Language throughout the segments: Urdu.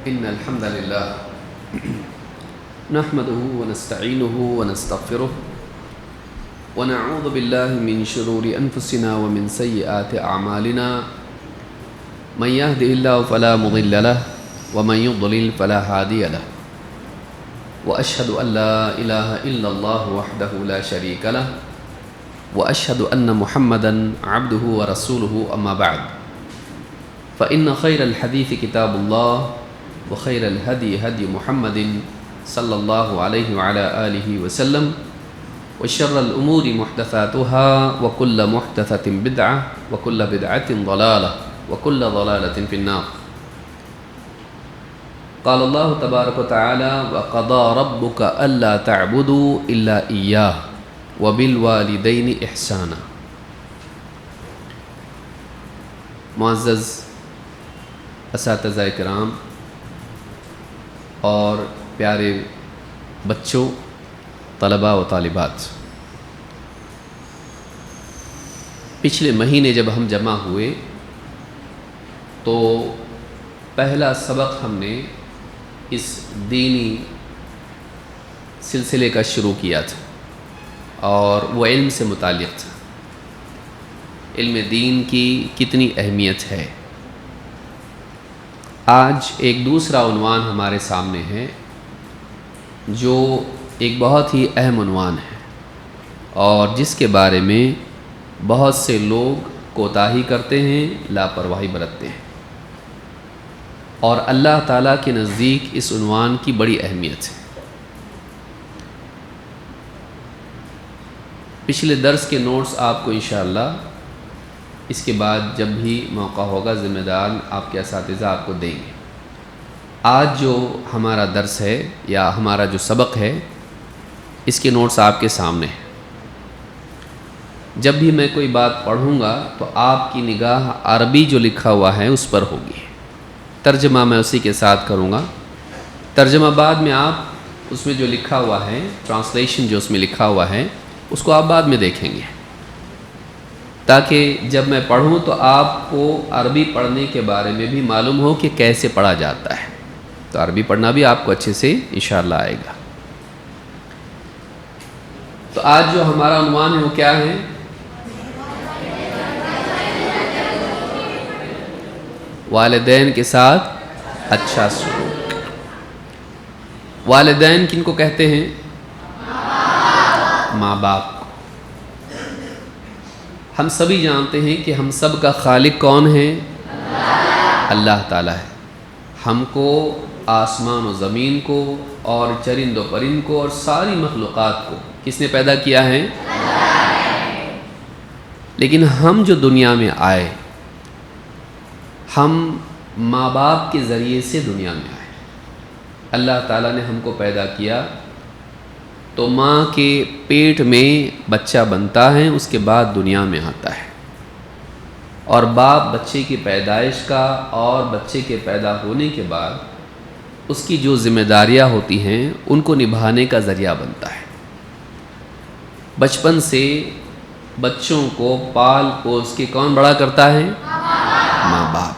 إن الحمد لله نحمده ونستعينه ونستغفره ونعوذ بالله من شرور أنفسنا ومن سيئات أعمالنا من يهده الله فلا مضل له ومن يضلل فلا هادي له وأشهد أن لا إله إلا الله وحده لا شريك له وأشهد أن محمدًا عبده ورسوله أما بعد فإن خير الحديث كتاب الله وخير الهدي هدي محمد صلى الله عليه وعلى آله وسلم وشر الأمور محدثاتها وكل محدثة بدعة وكل بدعة ضلالة وكل ضلالة في النار. قال الله تبارك وتعالى وقضى ربك ألا تعبدوا إلا إياه وبالوالدين إحسانا. معزز اساتذہ کرام اور پیارے بچوں، طلباء و طالبات، پچھلے مہینے جب ہم جمع ہوئے تو پہلا سبق ہم نے اس دینی سلسلے کا شروع کیا تھا اور وہ علم سے متعلق تھا، علم دین کی کتنی اہمیت ہے۔ آج ایک دوسرا عنوان ہمارے سامنے ہے جو ایک بہت ہی اہم عنوان ہے اور جس کے بارے میں بہت سے لوگ کوتاہی کرتے ہیں، لاپرواہی برتتے ہیں، اور اللہ تعالیٰ کے نزدیک اس عنوان کی بڑی اہمیت ہے۔ پچھلے درس کے نوٹس آپ کو انشاءاللہ اس کے بعد جب بھی موقع ہوگا ذمہ دار آپ کے اساتذہ آپ کو دیں گے۔ آج جو ہمارا درس ہے یا ہمارا جو سبق ہے اس کے نوٹس آپ کے سامنے ہیں۔ جب بھی میں کوئی بات پڑھوں گا تو آپ کی نگاہ عربی جو لکھا ہوا ہے اس پر ہوگی، ترجمہ میں اسی کے ساتھ کروں گا۔ ترجمہ بعد میں آپ اس میں جو لکھا ہوا ہے، ٹرانسلیشن جو اس میں لکھا ہوا ہے، اس کو آپ بعد میں دیکھیں گے تاکہ جب میں پڑھوں تو آپ کو عربی پڑھنے کے بارے میں بھی معلوم ہو کہ کیسے پڑھا جاتا ہے، تو عربی پڑھنا بھی آپ کو اچھے سے انشاءاللہ آئے گا۔ تو آج جو ہمارا عنوان ہے وہ کیا ہے؟ والدین کے ساتھ اچھا سلوک۔ والدین کن کو کہتے ہیں؟ ماں باپ۔ ہم سبھی جانتے ہیں کہ ہم سب کا خالق کون ہے؟ اللہ تعالیٰ ہے۔ ہم کو، آسمان و زمین کو اور چرند و پرند کو اور ساری مخلوقات کو کس نے پیدا کیا ہے؟ لیکن ہم جو دنیا میں آئے، ہم ماں باپ کے ذریعے سے دنیا میں آئے۔ اللہ تعالیٰ نے ہم کو پیدا کیا تو ماں کے پیٹ میں بچہ بنتا ہے، اس کے بعد دنیا میں آتا ہے، اور باپ بچے کی پیدائش کا اور بچے کے پیدا ہونے کے بعد اس کی جو ذمہ داریاں ہوتی ہیں ان کو نبھانے کا ذریعہ بنتا ہے۔ بچپن سے بچوں کو پال پوس کے کون بڑا کرتا ہے؟ ماں باپ۔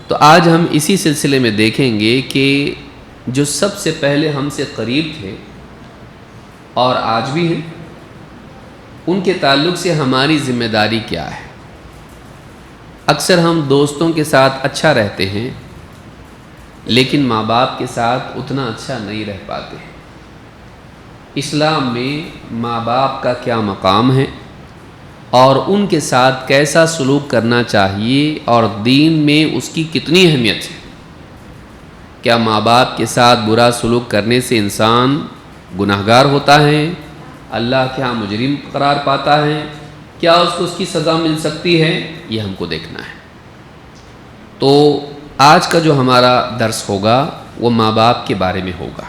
تو آج ہم اسی سلسلے میں دیکھیں گے کہ جو سب سے پہلے ہم سے قریب تھے اور آج بھی ہیں، ان کے تعلق سے ہماری ذمہ داری کیا ہے۔ اکثر ہم دوستوں کے ساتھ اچھا رہتے ہیں لیکن ماں باپ کے ساتھ اتنا اچھا نہیں رہ پاتے ہیں۔ اسلام میں ماں باپ کا کیا مقام ہے اور ان کے ساتھ کیسا سلوک کرنا چاہیے، اور دین میں اس کی کتنی اہمیت ہے۔ کیا ماں باپ کے ساتھ برا سلوک کرنے سے انسان گناہگار ہوتا ہے، اللہ کے ہاں مجرم قرار پاتا ہے؟ کیا اس کو اس کی سزا مل سکتی ہے؟ یہ ہم کو دیکھنا ہے۔ تو آج کا جو ہمارا درس ہوگا وہ ماں باپ کے بارے میں ہوگا۔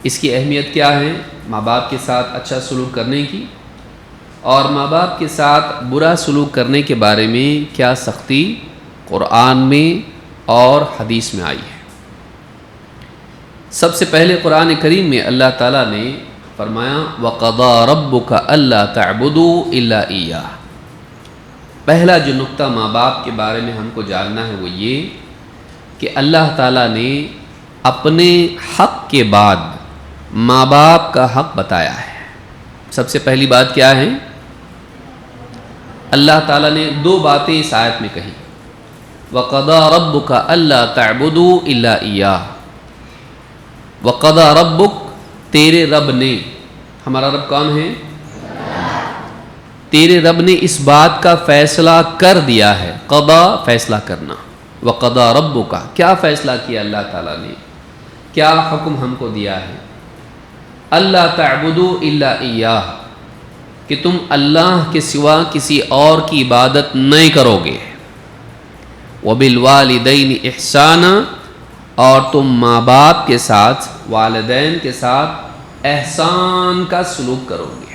اس کی اہمیت کیا ہے، ماں باپ کے ساتھ اچھا سلوک کرنے کی، اور ماں باپ کے ساتھ برا سلوک کرنے کے بارے میں کیا سختی قرآن میں اور حدیث میں آئی ہے۔ سب سے پہلے قرآن کریم میں اللہ تعالیٰ نے فرمایا وَقَضَى رَبُّكَ أَلَّا تَعْبُدُوا إِلَّا إِيَّاهُ۔ پہلا جو نقطہ ماں باپ کے بارے میں ہم کو جاننا ہے وہ یہ کہ اللہ تعالیٰ نے اپنے حق کے بعد ماں باپ کا حق بتایا ہے۔ سب سے پہلی بات کیا ہے؟ اللہ تعالیٰ نے دو باتیں اس آیت میں کہیں، وَقَضَى رَبُّكَ أَلَّا تَعْبُدُوا إِلَّا إِيَّاهُ۔ وَقَضَى رَبُّكَ، تیرے رب نے، ہمارا رب کون ہے؟ تیرے رب نے اس بات کا فیصلہ کر دیا ہے، قضا فیصلہ کرنا، وَقَضَى رَبُّكَ کیا فیصلہ کیا اللہ تعالیٰ نے، کیا حکم ہم کو دیا ہے، اللہ تعبدوا الا ایاہ، کہ تم اللہ کے سوا کسی اور کی عبادت نہیں کرو گے، وبالوالدین احسانا، اور تم ماں باپ کے ساتھ، والدین کے ساتھ احسان کا سلوک کرو گے،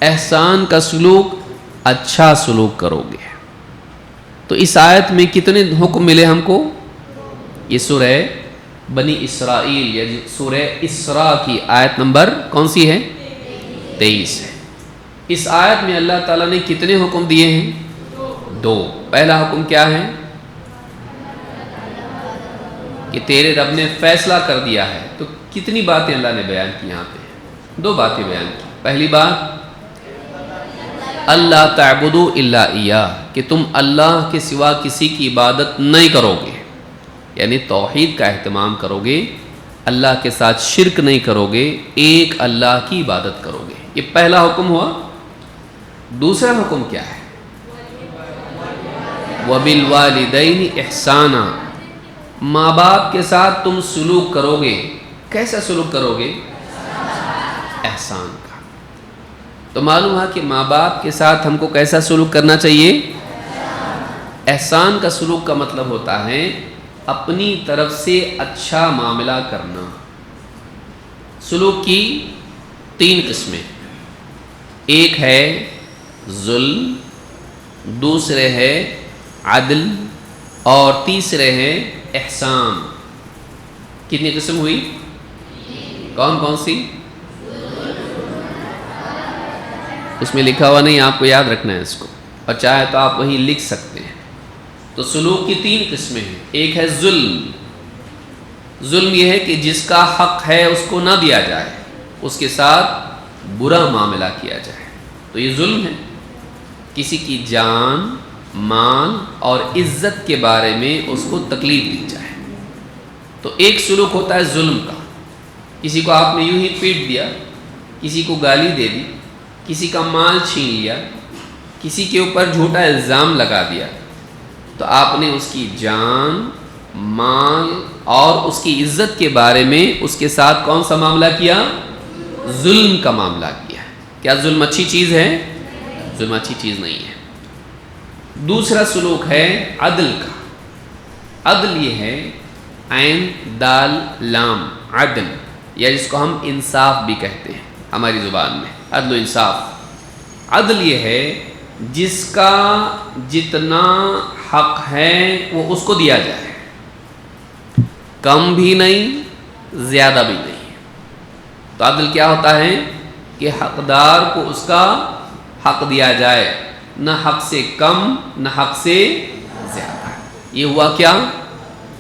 احسان کا سلوک، اچھا سلوک کرو گے۔ تو اس آیت میں کتنے حکم ملے ہم کو؟ یہ سورہ بنی اسرائیل یا سورہ اسراء کی آیت نمبر کون سی ہے؟ 23 ہے۔ اس آیت میں اللہ تعالیٰ نے کتنے حکم دیے ہیں؟ دو۔ پہلا حکم کیا ہے؟ کہ تیرے رب نے فیصلہ کر دیا ہے۔ تو کتنی باتیں اللہ نے بیان کی یہاں پہ؟ دو باتیں بیان کی۔ پہلی بات اللہ تعبدوا الا ایاہ، کہ تم اللہ کے سوا کسی کی عبادت نہیں کرو گے، یعنی توحید کا اہتمام کرو گے، اللہ کے ساتھ شرک نہیں کرو گے، ایک اللہ کی عبادت کرو گے۔ یہ پہلا حکم ہوا۔ دوسرا حکم کیا ہے؟ وَبِالْوَالِدَيْنِ احسانا، ماں باپ کے ساتھ تم سلوک کرو گے۔ کیسا سلوک کرو گے؟ احسان کا۔ تو معلوم ہے کہ ماں باپ کے ساتھ ہم کو کیسا سلوک کرنا چاہیے؟ احسان کا سلوک کا مطلب ہوتا ہے اپنی طرف سے اچھا معاملہ کرنا۔ سلوک کی تین قسمیں، ایک ہے ظلم، دوسرے ہے عدل، اور تیسرے ہے احسان۔ کتنی قسم ہوئی؟ کون کون سی؟ اس میں لکھا ہوا نہیں، آپ کو یاد رکھنا ہے اس کو، اور چاہے تو آپ وہیں لکھ سکتے ہیں۔ تو سلوک کی تین قسمیں ہیں۔ ایک ہے ظلم۔ ظلم یہ ہے کہ جس کا حق ہے اس کو نہ دیا جائے، اس کے ساتھ برا معاملہ کیا جائے، تو یہ ظلم ہے۔ کسی کی جان، مال اور عزت کے بارے میں اس کو تکلیف دی جائے، تو ایک سلوک ہوتا ہے ظلم کا۔ کسی کو آپ نے یوں ہی پیٹ دیا، کسی کو گالی دے دی، کسی کا مال چھین لیا، کسی کے اوپر جھوٹا الزام لگا دیا، تو آپ نے اس کی جان، مال اور اس کی عزت کے بارے میں اس کے ساتھ کون سا معاملہ کیا؟ ظلم کا معاملہ کیا۔ کیا ظلم اچھی چیز ہے؟ ظلم اچھی چیز نہیں ہے۔ دوسرا سلوک ہے عدل کا۔ عدل یہ ہے عین دال لام، عدل، یا جس کو ہم انصاف بھی کہتے ہیں ہماری زبان میں، عدل و انصاف۔ عدل یہ ہے جس کا جتنا حق ہے وہ اس کو دیا جائے، کم بھی نہیں، زیادہ بھی نہیں۔ تو عدل کیا ہوتا ہے؟ کہ حقدار کو اس کا حق دیا جائے، نہ حق سے کم نہ حق سے زیادہ۔ یہ ہوا کیا؟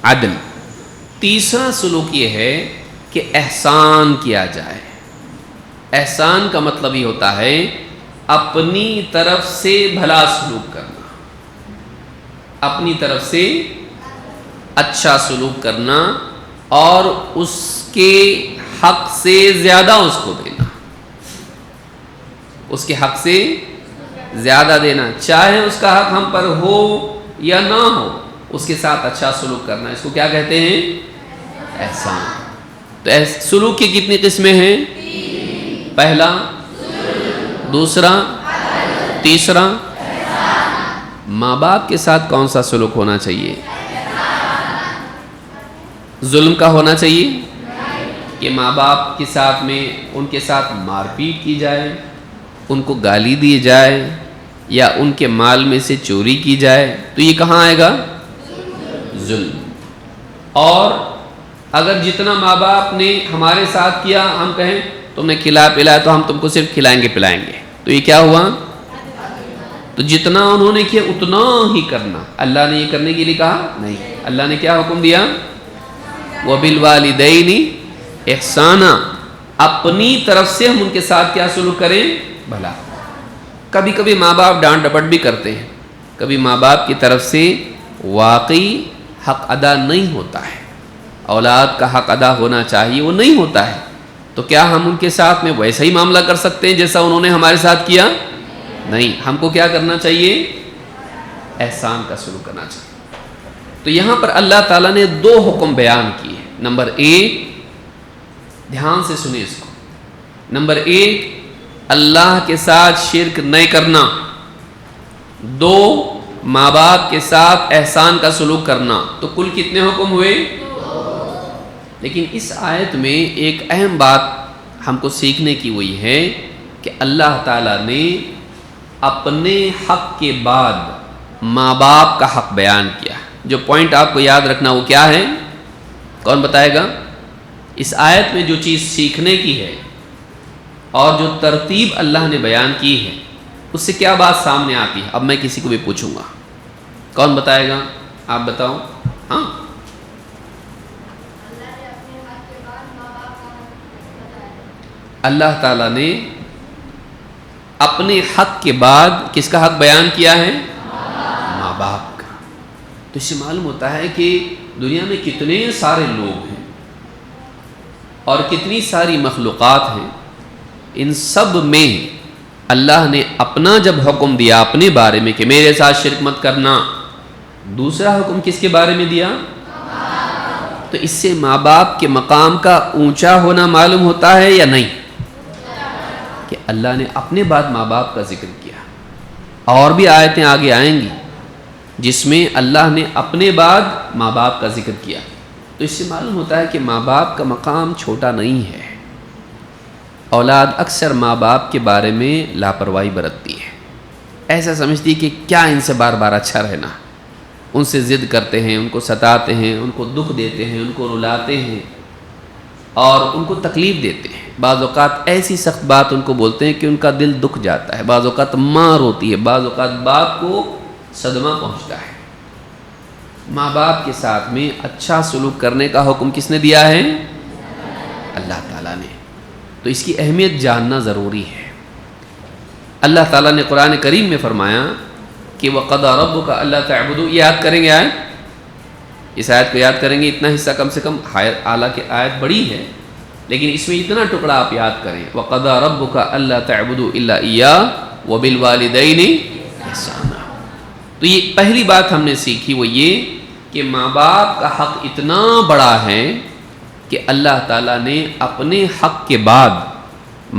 عدل۔ تیسرا سلوک یہ ہے کہ احسان کیا جائے۔ احسان کا مطلب یہ ہوتا ہے اپنی طرف سے بھلا سلوک کرنا، اپنی طرف سے اچھا سلوک کرنا، اور اس کے حق سے زیادہ اس کو دینا، اس کے حق سے زیادہ دینا، چاہے اس کا حق ہم پر ہو یا نہ ہو، اس کے ساتھ اچھا سلوک کرنا۔ اس کو کیا کہتے ہیں؟ احسان۔ تو سلوک کی کتنی قسمیں ہیں؟ پہلا، دوسرا، تیسرا۔ ماں باپ کے ساتھ کون سا سلوک ہونا چاہیے؟ ظلم کا ہونا چاہیے کہ ماں باپ کے ساتھ میں ان کے ساتھ مار پیٹ کی جائے، ان کو گالی دی جائے، یا ان کے مال میں سے چوری کی جائے، تو یہ کہاں آئے گا؟ ظلم۔ اور اگر جتنا ماں باپ نے ہمارے ساتھ کیا، ہم کہیں تم نے کھلایا پلایا تو ہم تم کو صرف کھلائیں گے پلائیں گے، تو یہ کیا ہوا؟ تو جتنا انہوں نے کیا اتنا ہی کرنا. اللہ نے یہ کرنے کے لیے کہا نہیں. اللہ نے کیا حکم دیا؟ وَبِالْوَالِدَيْنِ احسانا. اپنی طرف سے ہم ان کے ساتھ کیا سلوک کریں؟ بھلا. کبھی کبھی ماں باپ ڈانٹ ڈپٹ بھی کرتے ہیں، کبھی ماں باپ کی طرف سے واقعی حق ادا نہیں ہوتا ہے، اولاد کا حق ادا ہونا چاہیے وہ نہیں ہوتا ہے، تو کیا ہم ان کے ساتھ میں ویسا ہی معاملہ کر سکتے ہیں جیسا انہوں نے ہمارے ساتھ کیا؟ نہیں. ہم کو کیا کرنا چاہیے؟ احسان کا سلوک کرنا چاہیے. تو یہاں پر اللہ تعالیٰ نے 2 حکم بیان کیے. نمبر 1، دھیان سے سنیں اس کو. نمبر 1، اللہ کے ساتھ شرک نہیں کرنا. 2، ماں باپ کے ساتھ احسان کا سلوک کرنا. تو کل کتنے حکم ہوئے؟ لیکن اس آیت میں ایک اہم بات ہم کو سیکھنے کی وہی ہے کہ اللہ تعالیٰ نے اپنے حق کے بعد ماں باپ کا حق بیان کیا. جو پوائنٹ آپ کو یاد رکھنا وہ کیا ہے؟ کون بتائے گا؟ اس آیت میں جو چیز سیکھنے کی ہے اور جو ترتیب اللہ نے بیان کی ہے اس سے کیا بات سامنے آتی ہے؟ اب میں کسی کو بھی پوچھوں گا، کون بتائے گا؟ آپ بتاؤ. ہاں، اللہ تعالیٰ نے اپنے حق کے بعد کس کا حق بیان کیا ہے؟ ماں باپ کا. تو اس سے معلوم ہوتا ہے کہ دنیا میں کتنے سارے لوگ ہیں اور کتنی ساری مخلوقات ہیں، ان سب میں اللہ نے اپنا جب حکم دیا اپنے بارے میں کہ میرے ساتھ شرک مت کرنا، دوسرا حکم کس کے بارے میں دیا؟ تو اس سے ماں باپ کے مقام کا اونچا ہونا معلوم ہوتا ہے یا نہیں؟ کہ اللہ نے اپنے بعد ماں باپ کا ذکر کیا. اور بھی آیتیں آگے آئیں گی جس میں اللہ نے اپنے بعد ماں باپ کا ذکر کیا. تو اس سے معلوم ہوتا ہے کہ ماں باپ کا مقام چھوٹا نہیں ہے. اولاد اکثر ماں باپ کے بارے میں لاپرواہی برتتی ہے، ایسا سمجھتی کہ کیا ان سے بار بار اچھا رہنا. ان سے ضد کرتے ہیں، ان کو ستاتے ہیں، ان کو دکھ دیتے ہیں، ان کو رلاتے ہیں اور ان کو تکلیف دیتے ہیں. بعض اوقات ایسی سخت بات ان کو بولتے ہیں کہ ان کا دل دکھ جاتا ہے. بعض اوقات مار ہوتی ہے، بعض اوقات باپ کو صدمہ پہنچتا ہے. ماں باپ کے ساتھ میں اچھا سلوک کرنے کا حکم کس نے دیا ہے؟ اللہ تعالیٰ نے. تو اس کی اہمیت جاننا ضروری ہے. اللہ تعالیٰ نے قرآن کریم میں فرمایا کہ وَقَضَىٰ رَبُّكَ أَلَّا تَعْبُدُوا. یاد کریں گے آیت؟ اس آیت کو یاد کریں گے. اتنا حصہ کم سے کم، حالانکہ آیت بڑی ہے لیکن اس میں اتنا ٹکڑا آپ یاد کریں. وَقَضَىٰ رَبُّكَ أَلَّا تَعْبُدُوا إِلَّا إِيَّاهُ وَبِالْوَالِدَيْنِ إِحْسَانًا. تو یہ پہلی بات ہم نے سیکھی وہ یہ کہ ماں باپ کا حق اتنا بڑا ہے کہ اللہ تعالیٰ نے اپنے حق کے بعد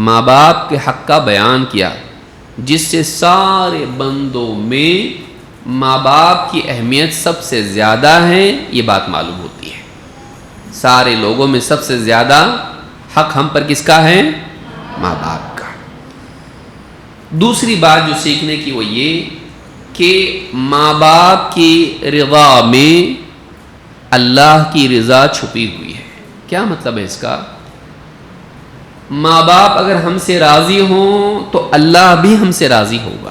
ماں باپ کے حق کا بیان کیا، جس سے سارے بندوں میں ماں باپ کی اہمیت سب سے زیادہ ہے. یہ بات معلوم ہوتی ہے. سارے لوگوں میں سب سے زیادہ حق ہم پر کس کا ہے؟ ماں باپ کا. دوسری بات جو سیکھنے کی وہ یہ کہ ماں باپ کی رضا میں اللہ کی رضا چھپی ہوئی ہے. کیا مطلب ہے اس کا؟ ماں باپ اگر ہم سے راضی ہوں تو اللہ بھی ہم سے راضی ہوگا.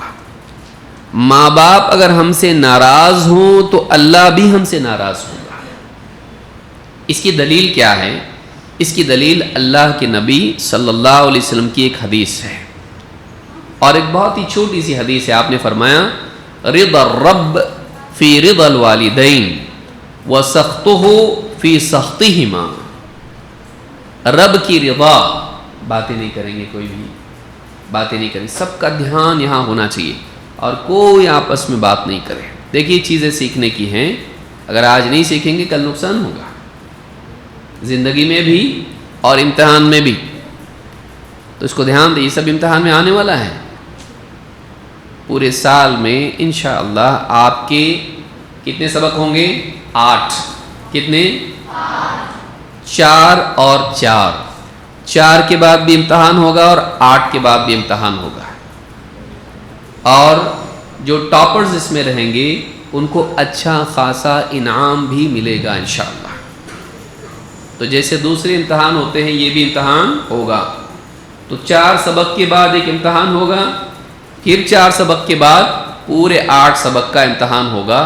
ماں باپ اگر ہم سے ناراض ہوں تو اللہ بھی ہم سے ناراض ہوگا. اس کی دلیل کیا ہے؟ اس کی دلیل اللہ کے نبی صلی اللہ علیہ وسلم کی ایک حدیث ہے، اور ایک بہت ہی چھوٹی سی حدیث ہے. آپ نے فرمایا رضا الرب فی رضا الوالدین وسخطہ فی سخطہما. رب کی رضا، باتیں نہیں کریں گے، کوئی بھی باتیں نہیں کریں، سب کا دھیان یہاں ہونا چاہیے اور کوئی آپس میں بات نہیں کرے. دیکھیے چیزیں سیکھنے کی ہیں، اگر آج نہیں سیکھیں گے کل نقصان ہوگا، زندگی میں بھی اور امتحان میں بھی. تو اس کو دھیان دیں، یہ سب امتحان میں آنے والا ہے. پورے سال میں انشاءاللہ آپ کے کتنے سبق ہوں گے؟ 8. کتنے؟ 4 اور 4. 4 کے بعد بھی امتحان ہوگا اور 8 کے بعد بھی امتحان ہوگا. اور جو ٹاپرز اس میں رہیں گے ان کو اچھا خاصا انعام بھی ملے گا انشاءاللہ. تو جیسے دوسرے امتحان ہوتے ہیں یہ بھی امتحان ہوگا. تو 4 سبق کے بعد ایک امتحان ہوگا، پھر 4 سبق کے بعد پورے 8 سبق کا امتحان ہوگا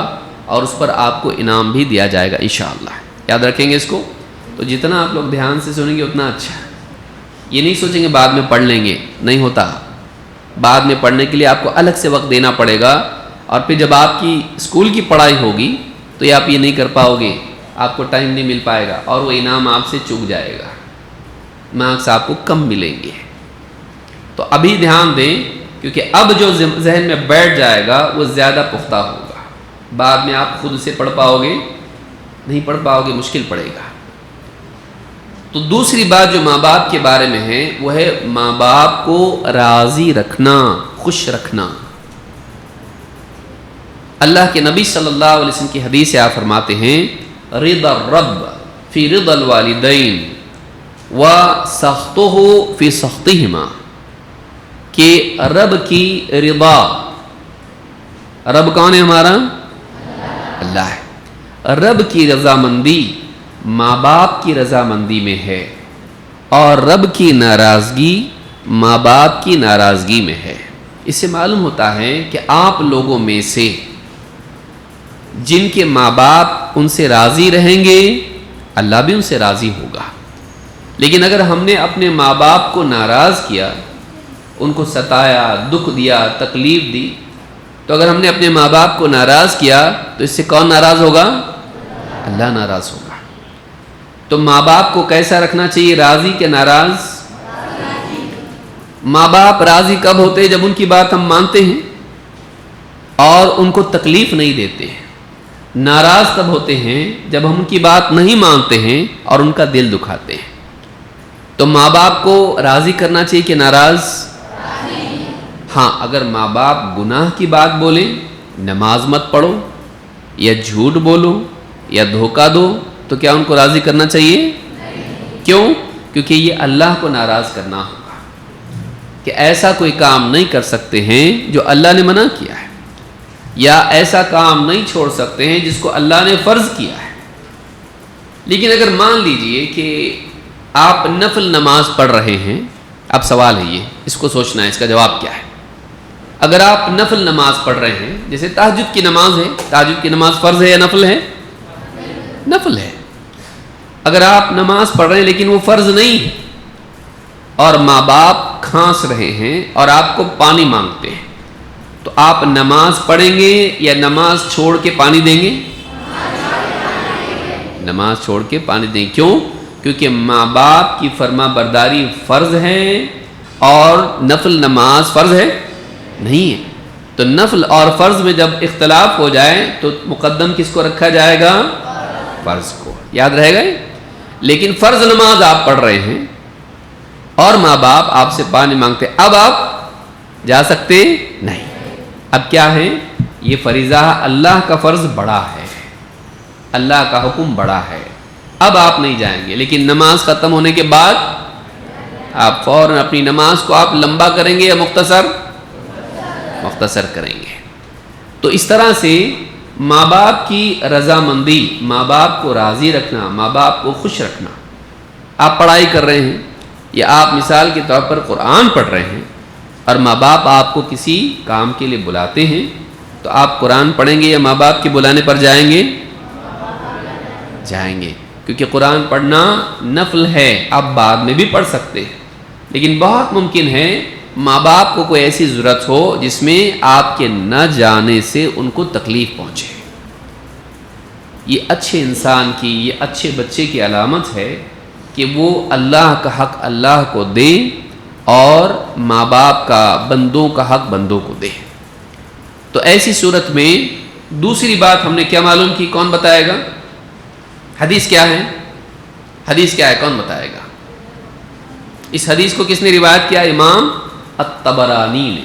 اور اس پر آپ کو انعام بھی دیا جائے گا انشاءاللہ. یاد رکھیں گے اس کو. تو جتنا آپ لوگ دھیان سے سنیں گے اتنا اچھا ہے. یہ نہیں سوچیں گے بعد میں پڑھ لیں گے، نہیں ہوتا. بعد میں پڑھنے کے لیے آپ کو الگ سے وقت دینا پڑے گا، اور پھر جب آپ کی اسکول کی پڑھائی ہوگی تو یہ آپ یہ نہیں کر پاؤ گے، آپ کو ٹائم نہیں مل پائے گا اور وہ انعام آپ سے چک جائے گا، مارکس آپ کو کم ملیں گے. تو ابھی دھیان دیں، کیونکہ اب جو ذہن میں بیٹھ جائے گا وہ زیادہ پختہ ہوگا. بعد میں آپ خود سے پڑھ پاؤ گے نہیں، پڑھ پاؤ گے، مشکل پڑے گا. تو دوسری بات جو ماں باپ کے بارے میں ہے وہ ہے ماں باپ کو راضی رکھنا، خوش رکھنا. اللہ کے نبی صلی اللہ علیہ وسلم کی حدیث سے آپ فرماتے ہیں رضا الرب فی رضا الوالدین و سخطہ فی سخطہما، کہ رب کی رضا، رب کون ہے ہمارا؟ اللہ ہے. رب کی رضامندی ماں باپ کی رضامندی میں ہے، اور رب کی ناراضگی ماں باپ کی ناراضگی میں ہے. اس سے معلوم ہوتا ہے کہ آپ لوگوں میں سے جن کے ماں باپ ان سے راضی رہیں گے اللہ بھی ان سے راضی ہوگا. لیکن اگر ہم نے اپنے ماں باپ کو ناراض کیا، ان کو ستایا، دکھ دیا، تکلیف دی، تو اگر ہم نے اپنے ماں باپ کو ناراض کیا تو اس سے کون ناراض ہوگا؟ اللہ ناراض ہوگا. تو ماں باپ کو کیسا رکھنا چاہیے؟ راضی کہ ناراض؟ ماں باپ راضی کب ہوتے ہیں؟ جب ان کی بات ہم مانتے ہیں اور ان کو تکلیف نہیں دیتے ہیں. ناراض تب ہوتے ہیں جب ہم ان کی بات نہیں مانتے ہیں اور ان کا دل دکھاتے ہیں. تو ماں باپ کو راضی کرنا چاہیے کہ ناراض؟ ہاں، اگر ماں باپ گناہ کی بات بولیں، نماز مت پڑھو یا جھوٹ بولو یا دھوکہ دو، تو کیا ان کو راضی کرنا چاہیے؟ کیوں؟ کیونکہ یہ اللہ کو ناراض کرنا ہوگا کہ ایسا کوئی کام نہیں کر سکتے ہیں جو اللہ نے منع کیا ہے، یا ایسا کام نہیں چھوڑ سکتے ہیں جس کو اللہ نے فرض کیا ہے. لیکن اگر مان لیجئے کہ آپ نفل نماز پڑھ رہے ہیں، اب سوال ہے یہ، اس کو سوچنا ہے اس کا جواب کیا ہے. اگر آپ نفل نماز پڑھ رہے ہیں، جیسے تہجد کی نماز ہے، تہجد کی نماز فرض ہے یا نفل ہے؟ نفل ہے. اگر آپ نماز پڑھ رہے ہیں لیکن وہ فرض نہیں ہے، اور ماں باپ کھانس رہے ہیں اور آپ کو پانی مانگتے ہیں، تو آپ نماز پڑھیں گے یا نماز چھوڑ کے پانی دیں گے؟ نماز چھوڑ کے پانی دیں. کیوں؟ کیونکہ ماں باپ کی فرما برداری فرض ہے اور نفل نماز فرض ہے نہیں ہے. تو نفل اور فرض میں جب اختلاف ہو جائے تو مقدم کس کو رکھا جائے گا؟ فرض کو. یاد رہے گا. لیکن فرض نماز آپ پڑھ رہے ہیں اور ماں باپ آپ سے پانی مانگتے، اب آپ جا سکتے نہیں. اب کیا ہے؟ یہ فریضہ اللہ کا فرض بڑا ہے، اللہ کا حکم بڑا ہے، اب آپ نہیں جائیں گے. لیکن نماز ختم ہونے کے بعد آپ فوراً اپنی نماز کو آپ لمبا کریں گے یا مختصر کریں گے. تو اس طرح سے ماں باپ کی رضامندی، ماں باپ کو راضی رکھنا، ماں باپ کو خوش رکھنا. آپ پڑھائی کر رہے ہیں یا آپ مثال کے طور پر قرآن پڑھ رہے ہیں اور ماں باپ آپ کو کسی کام کے لیے بلاتے ہیں، تو آپ قرآن پڑھیں گے یا ماں باپ کے بلانے پر جائیں گے؟ جائیں گے. کیونکہ قرآن پڑھنا نفل ہے، آپ بعد میں بھی پڑھ سکتے ہیں. لیکن بہت ممکن ہے ماں باپ کو کوئی ایسی ضرورت ہو جس میں آپ کے نہ جانے سے ان کو تکلیف پہنچے. یہ اچھے انسان کی، یہ اچھے بچے کی علامت ہے کہ وہ اللہ کا حق اللہ کو دے اور ماں باپ کا، بندوں کا حق بندوں کو دے. تو ایسی صورت میں دوسری بات ہم نے کیا معلوم کی؟ کون بتائے گا؟ حدیث کیا ہے؟ حدیث کیا ہے؟ کون بتائے گا؟ اس حدیث کو کس نے روایت کیا؟ امام الطبرانی نے.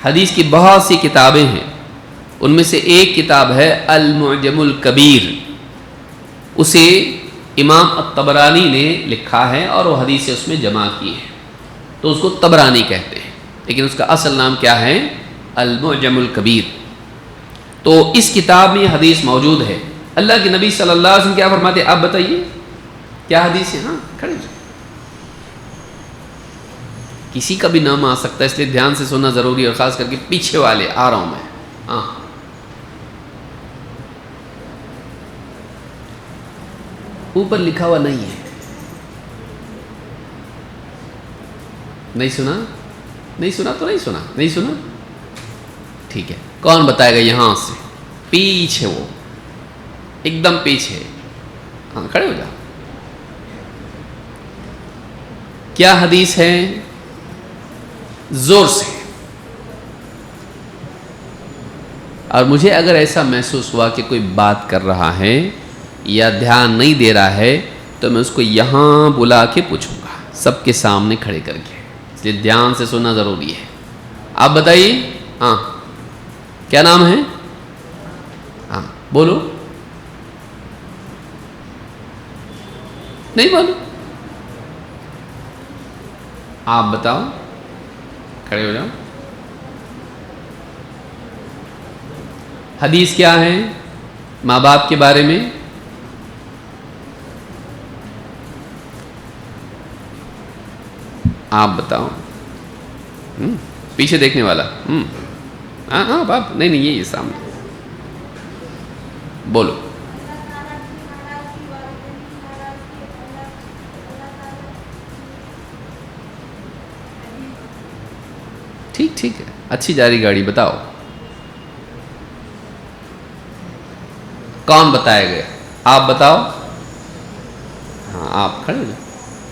حدیث کی بہت سی کتابیں ہیں، ان میں سے ایک کتاب ہے المعجم الکبیر، اسے امام الطبرانی نے لکھا ہے اور وہ حدیثیں اس میں جمع کی ہیں، تو اس کو طبرانی کہتے ہیں، لیکن اس کا اصل نام کیا ہے؟ المعجم الکبیر. تو اس کتاب میں یہ حدیث موجود ہے. اللہ کے نبی صلی اللہ علیہ وسلم کیا فرماتے ہیں؟ آپ بتائیے کیا حدیث ہے؟ ہاں کھڑے ہو. کسی کا بھی نام آ سکتا ہے، اس لیے دھیان سے سننا ضروری ہے، اور خاص کر کے پیچھے والے. آ رہا ہوں میں. ہاں اوپر لکھا ہوا نہیں ہے. نہیں سنا؟ نہیں سنا تو نہیں سنا. نہیں سنا ٹھیک ہے. کون بتائے گا؟ یہاں سے پیچھے، وہ ایک دم پیچھے. ہاں کھڑے ہو جا. کیا حدیث ہے؟ زور سے. اور مجھے اگر ایسا محسوس ہوا کہ کوئی بات کر رہا ہے یا دھیان نہیں دے رہا ہے تو میں اس کو یہاں بلا کے پوچھوں گا، سب کے سامنے کھڑے کر کے. اس لیے دھیان سے سننا ضروری ہے. آپ بتائیے. ہاں کیا نام ہے؟ ہاں بولو. نہیں بولو. آپ بتاؤ. کھڑے ہو جاؤ. حدیث کیا ہے ماں باپ کے بارے میں؟ آپ بتاؤ. پیچھے دیکھنے والا. ہاں ہاں باپ. نہیں نہیں یہ سامنے بولو. ٹھیک ٹھیک ہے. اچھی جاری گاڑی. بتاؤ کون بتایا گیا؟ آپ بتاؤ. ہاں آپ کھڑے ہو جاؤ.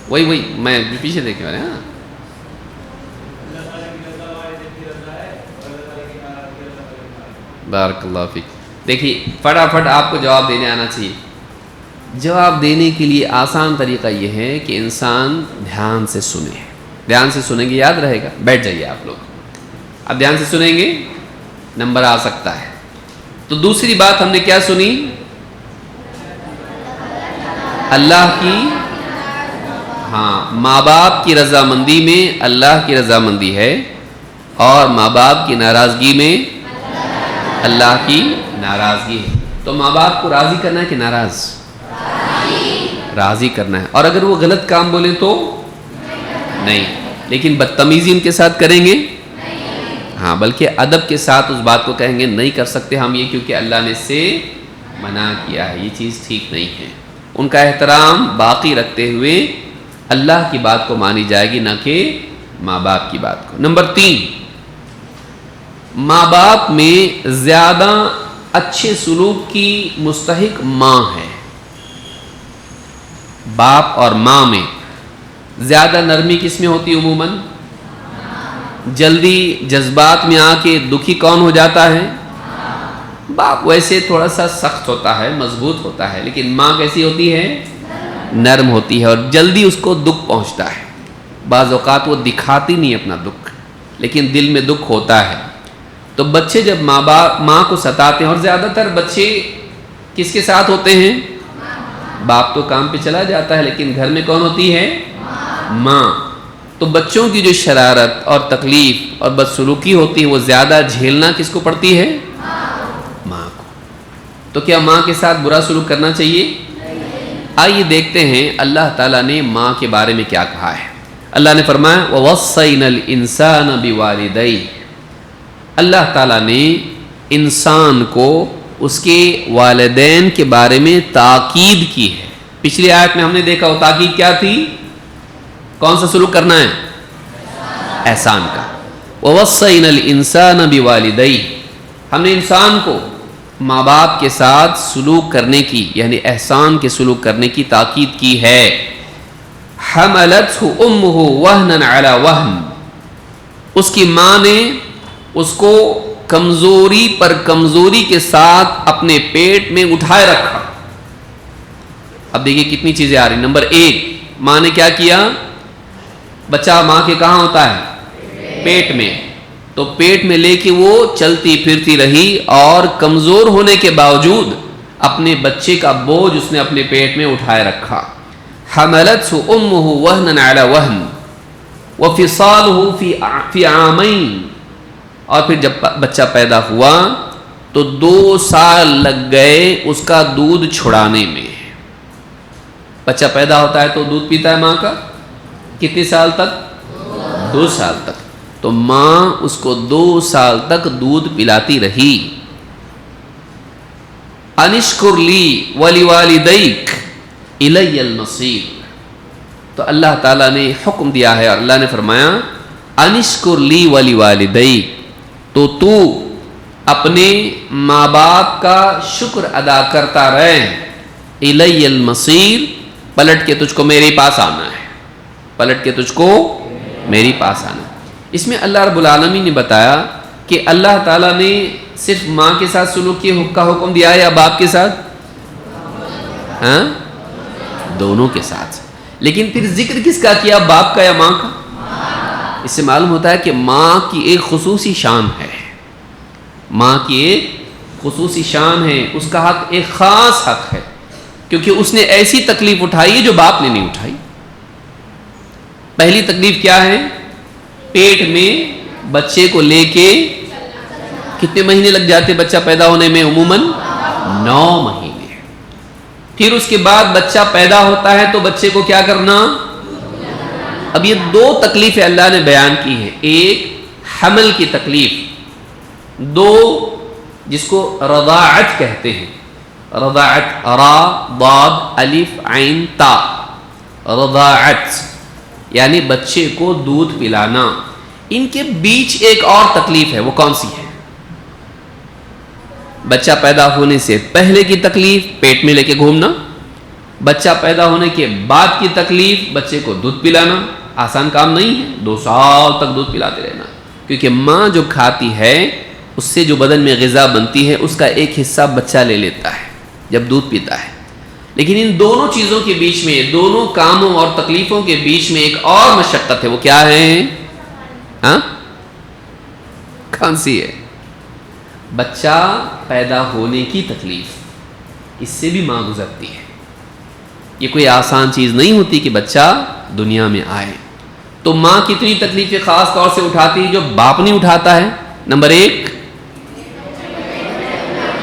وہی میں پیچھے دیکھنے والے. ہاں بارک اللہ فیک. دیکھیے فٹافٹ آپ کو جواب دینے آنا چاہیے. جواب دینے کے لیے آسان طریقہ یہ ہے کہ انسان دھیان سے سنے. دھیان سے سنیں گے یاد رہے گا. بیٹھ جائیے آپ لوگ. اب دھیان سے سنیں گے نمبر آ سکتا ہے. تو دوسری بات ہم نے کیا سنی؟ اللہ کی، ہاں ماں باپ کی رضامندی میں اللہ کی رضامندی ہے، اور ماں باپ کی ناراضگی میں اللہ کی ناراضگی ہے. تو ماں باپ کو راضی کرنا ہے کہ ناراض؟ راضی کرنا ہے. اور اگر وہ غلط کام بولے تو نہیں. لیکن بدتمیزی ان کے ساتھ کریں گے؟ ہاں بلکہ ادب کے ساتھ اس بات کو کہیں گے نہیں کر سکتے ہم یہ، کیونکہ اللہ نے اس سے منع کیا ہے، یہ چیز ٹھیک نہیں ہے. ان کا احترام باقی رکھتے ہوئے اللہ کی بات کو مانی جائے گی، نہ کہ ماں باپ کی بات کو. نمبر 3، ماں باپ میں زیادہ اچھے سلوک کی مستحق ماں ہے. باپ اور ماں میں زیادہ نرمی کس میں ہوتی؟ عموماً جلدی جذبات میں آ کے دکھی کون ہو جاتا ہے؟ باپ ویسے تھوڑا سا سخت ہوتا ہے، مضبوط ہوتا ہے، لیکن ماں کیسی ہوتی ہے؟ نرم ہوتی ہے، اور جلدی اس کو دکھ پہنچتا ہے. بعض اوقات وہ دکھاتی نہیں اپنا دکھ، لیکن دل میں دکھ ہوتا ہے. تو بچے جب ماں کو ستاتے ہیں، اور زیادہ تر بچے کس کے ساتھ ہوتے ہیں؟ باپ تو کام پہ چلا جاتا ہے، لیکن گھر میں کون ہوتی ہے؟ ماں. تو بچوں کی جو شرارت اور تکلیف اور بدسلوکی ہوتی ہے وہ زیادہ جھیلنا کس کو پڑتی ہے؟ ماں کو. تو کیا ماں کے ساتھ برا سلوک کرنا چاہیے؟ آئیے دیکھتے ہیں اللہ تعالیٰ نے ماں کے بارے میں کیا کہا ہے. اللہ نے فرمایا وَوَصَّيْنَا الْإِنسَانَ بِوَالِدَيْهِ. اللہ تعالیٰ نے انسان کو اس کے والدین کے بارے میں تاکید کی ہے. پچھلی آیت میں ہم نے دیکھا وہ تاکید کیا تھی؟ کون سا سلوک کرنا ہے؟ احسان کا. وَوَصَّيْنَا الْإِنسَانَ بِوَالِدَيْهِ. ہم نے انسان کو ماں باپ کے ساتھ سلوک کرنے کی، یعنی احسان کے سلوک کرنے کی تاکید کی ہے. حَمَلَتْهُ أُمُّهُ وَهْنًا عَلَى وَهْنٍ. اس کی ماں نے اس کو کمزوری پر کمزوری کے ساتھ اپنے پیٹ میں اٹھائے رکھا. اب دیکھیے کتنی چیزیں آ رہی. نمبر 1، ماں نے کیا کیا؟ بچہ ماں کے کہاں ہوتا ہے؟ پیٹ میں. تو پیٹ میں لے کے وہ چلتی پھرتی رہی، اور کمزور ہونے کے باوجود اپنے بچے کا بوجھ اس نے اپنے پیٹ میں اٹھائے رکھا. حملته امه وهنا على وهن وفصاله في عامين. اور پھر جب بچہ پیدا ہوا تو 2 سال لگ گئے اس کا دودھ چھڑانے میں. بچہ پیدا ہوتا ہے تو دودھ پیتا ہے ماں کا کتنے سال تک؟ 2 سال تک. تو ماں اس کو 2 سال تک دودھ پلاتی رہی. انشکر لی ولوالدیک الی المصیر. تو اللہ تعالیٰ نے حکم دیا ہے اور اللہ نے فرمایا انشکر لی ولوالدیک، تو اپنے ماں باپ کا شکر ادا کرتا رہے. الی المصیر، پلٹ کے تجھ کو میرے پاس آنا ہے، پلٹ کے تجھ کو میری پاس آنا ہے. اس میں اللہ رب العالمین نے بتایا کہ اللہ تعالیٰ نے صرف ماں کے ساتھ سلوک کا حکم دیا ہے یا باپ کے ساتھ؟ ہاں، دونوں کے ساتھ. لیکن پھر ذکر کس کا کیا، باپ کا یا ماں کا؟ اس سے معلوم ہوتا ہے کہ ماں کی ایک خصوصی شان ہے، ماں کی ایک خصوصی شان ہے، اس کا حق ایک خاص حق ہے، کیونکہ اس نے ایسی تکلیف اٹھائی ہے جو باپ نے نہیں اٹھائی. پہلی تکلیف کیا ہے؟ پیٹ میں بچے کو لے کے کتنے مہینے لگ جاتے بچہ پیدا ہونے میں؟ عموماً 9 مہینے. پھر اس کے بعد بچہ پیدا ہوتا ہے تو بچے کو کیا کرنا؟ اب یہ 2 تکلیفیں اللہ نے بیان کی ہیں. ایک حمل کی تکلیف، 2 جس کو رضاعت کہتے ہیں. رضاعت، را ضاد الف عین تا، رضاعت یعنی بچے کو دودھ پلانا. ان کے بیچ ایک اور تکلیف ہے، وہ کون سی ہے؟ بچہ پیدا ہونے سے پہلے کی تکلیف، پیٹ میں لے کے گھومنا. بچہ پیدا ہونے کے بعد کی تکلیف، بچے کو دودھ پلانا. آسان کام نہیں ہے 2 سال تک دودھ پلاتے رہنا، کیونکہ ماں جو کھاتی ہے اس سے جو بدن میں غذا بنتی ہے اس کا ایک حصہ بچہ لے لیتا ہے جب دودھ پیتا ہے. لیکن ان دونوں چیزوں کے بیچ میں، دونوں کاموں اور تکلیفوں کے بیچ میں ایک اور مشقت ہے. وہ کیا ہے؟ ہاں، کون سی ہے؟ بچہ پیدا ہونے کی تکلیف. اس سے بھی ماں گزرتی ہے. یہ کوئی آسان چیز نہیں ہوتی کہ بچہ دنیا میں آئے. تو ماں کتنی تکلیفیں خاص طور سے اٹھاتی ہے جو باپ نہیں اٹھاتا ہے؟ نمبر 1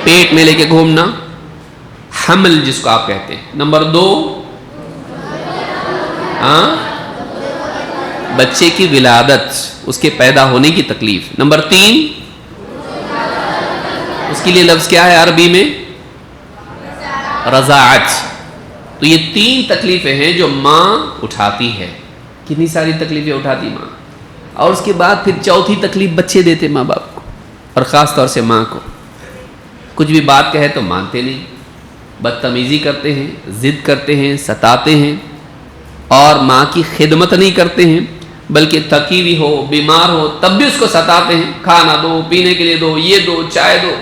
پیٹ میں لے کے گھومنا، حمل جس کو آپ کہتے ہیں. نمبر 2 بچے کی ولادت، اس کے پیدا ہونے کی تکلیف. نمبر 3 اس کے لیے لفظ کیا ہے عربی میں؟ رضاعت. تو یہ 3 تکلیفیں ہیں جو ماں اٹھاتی ہے. کتنی ساری تکلیفیں اٹھاتی ماں. اور اس کے بعد پھر چوتھی تکلیف بچے دیتے ماں باپ کو، اور خاص طور سے ماں کو. کچھ بھی بات کہے تو مانتے نہیں، بدتمیزی کرتے ہیں، ضد کرتے ہیں، ستاتے ہیں، اور ماں کی خدمت نہیں کرتے ہیں، بلکہ تھکی ہوئی ہو، بیمار ہو تب بھی اس کو ستاتے ہیں. کھانا دو، پینے کے لیے دو، یہ دو، چائے دو،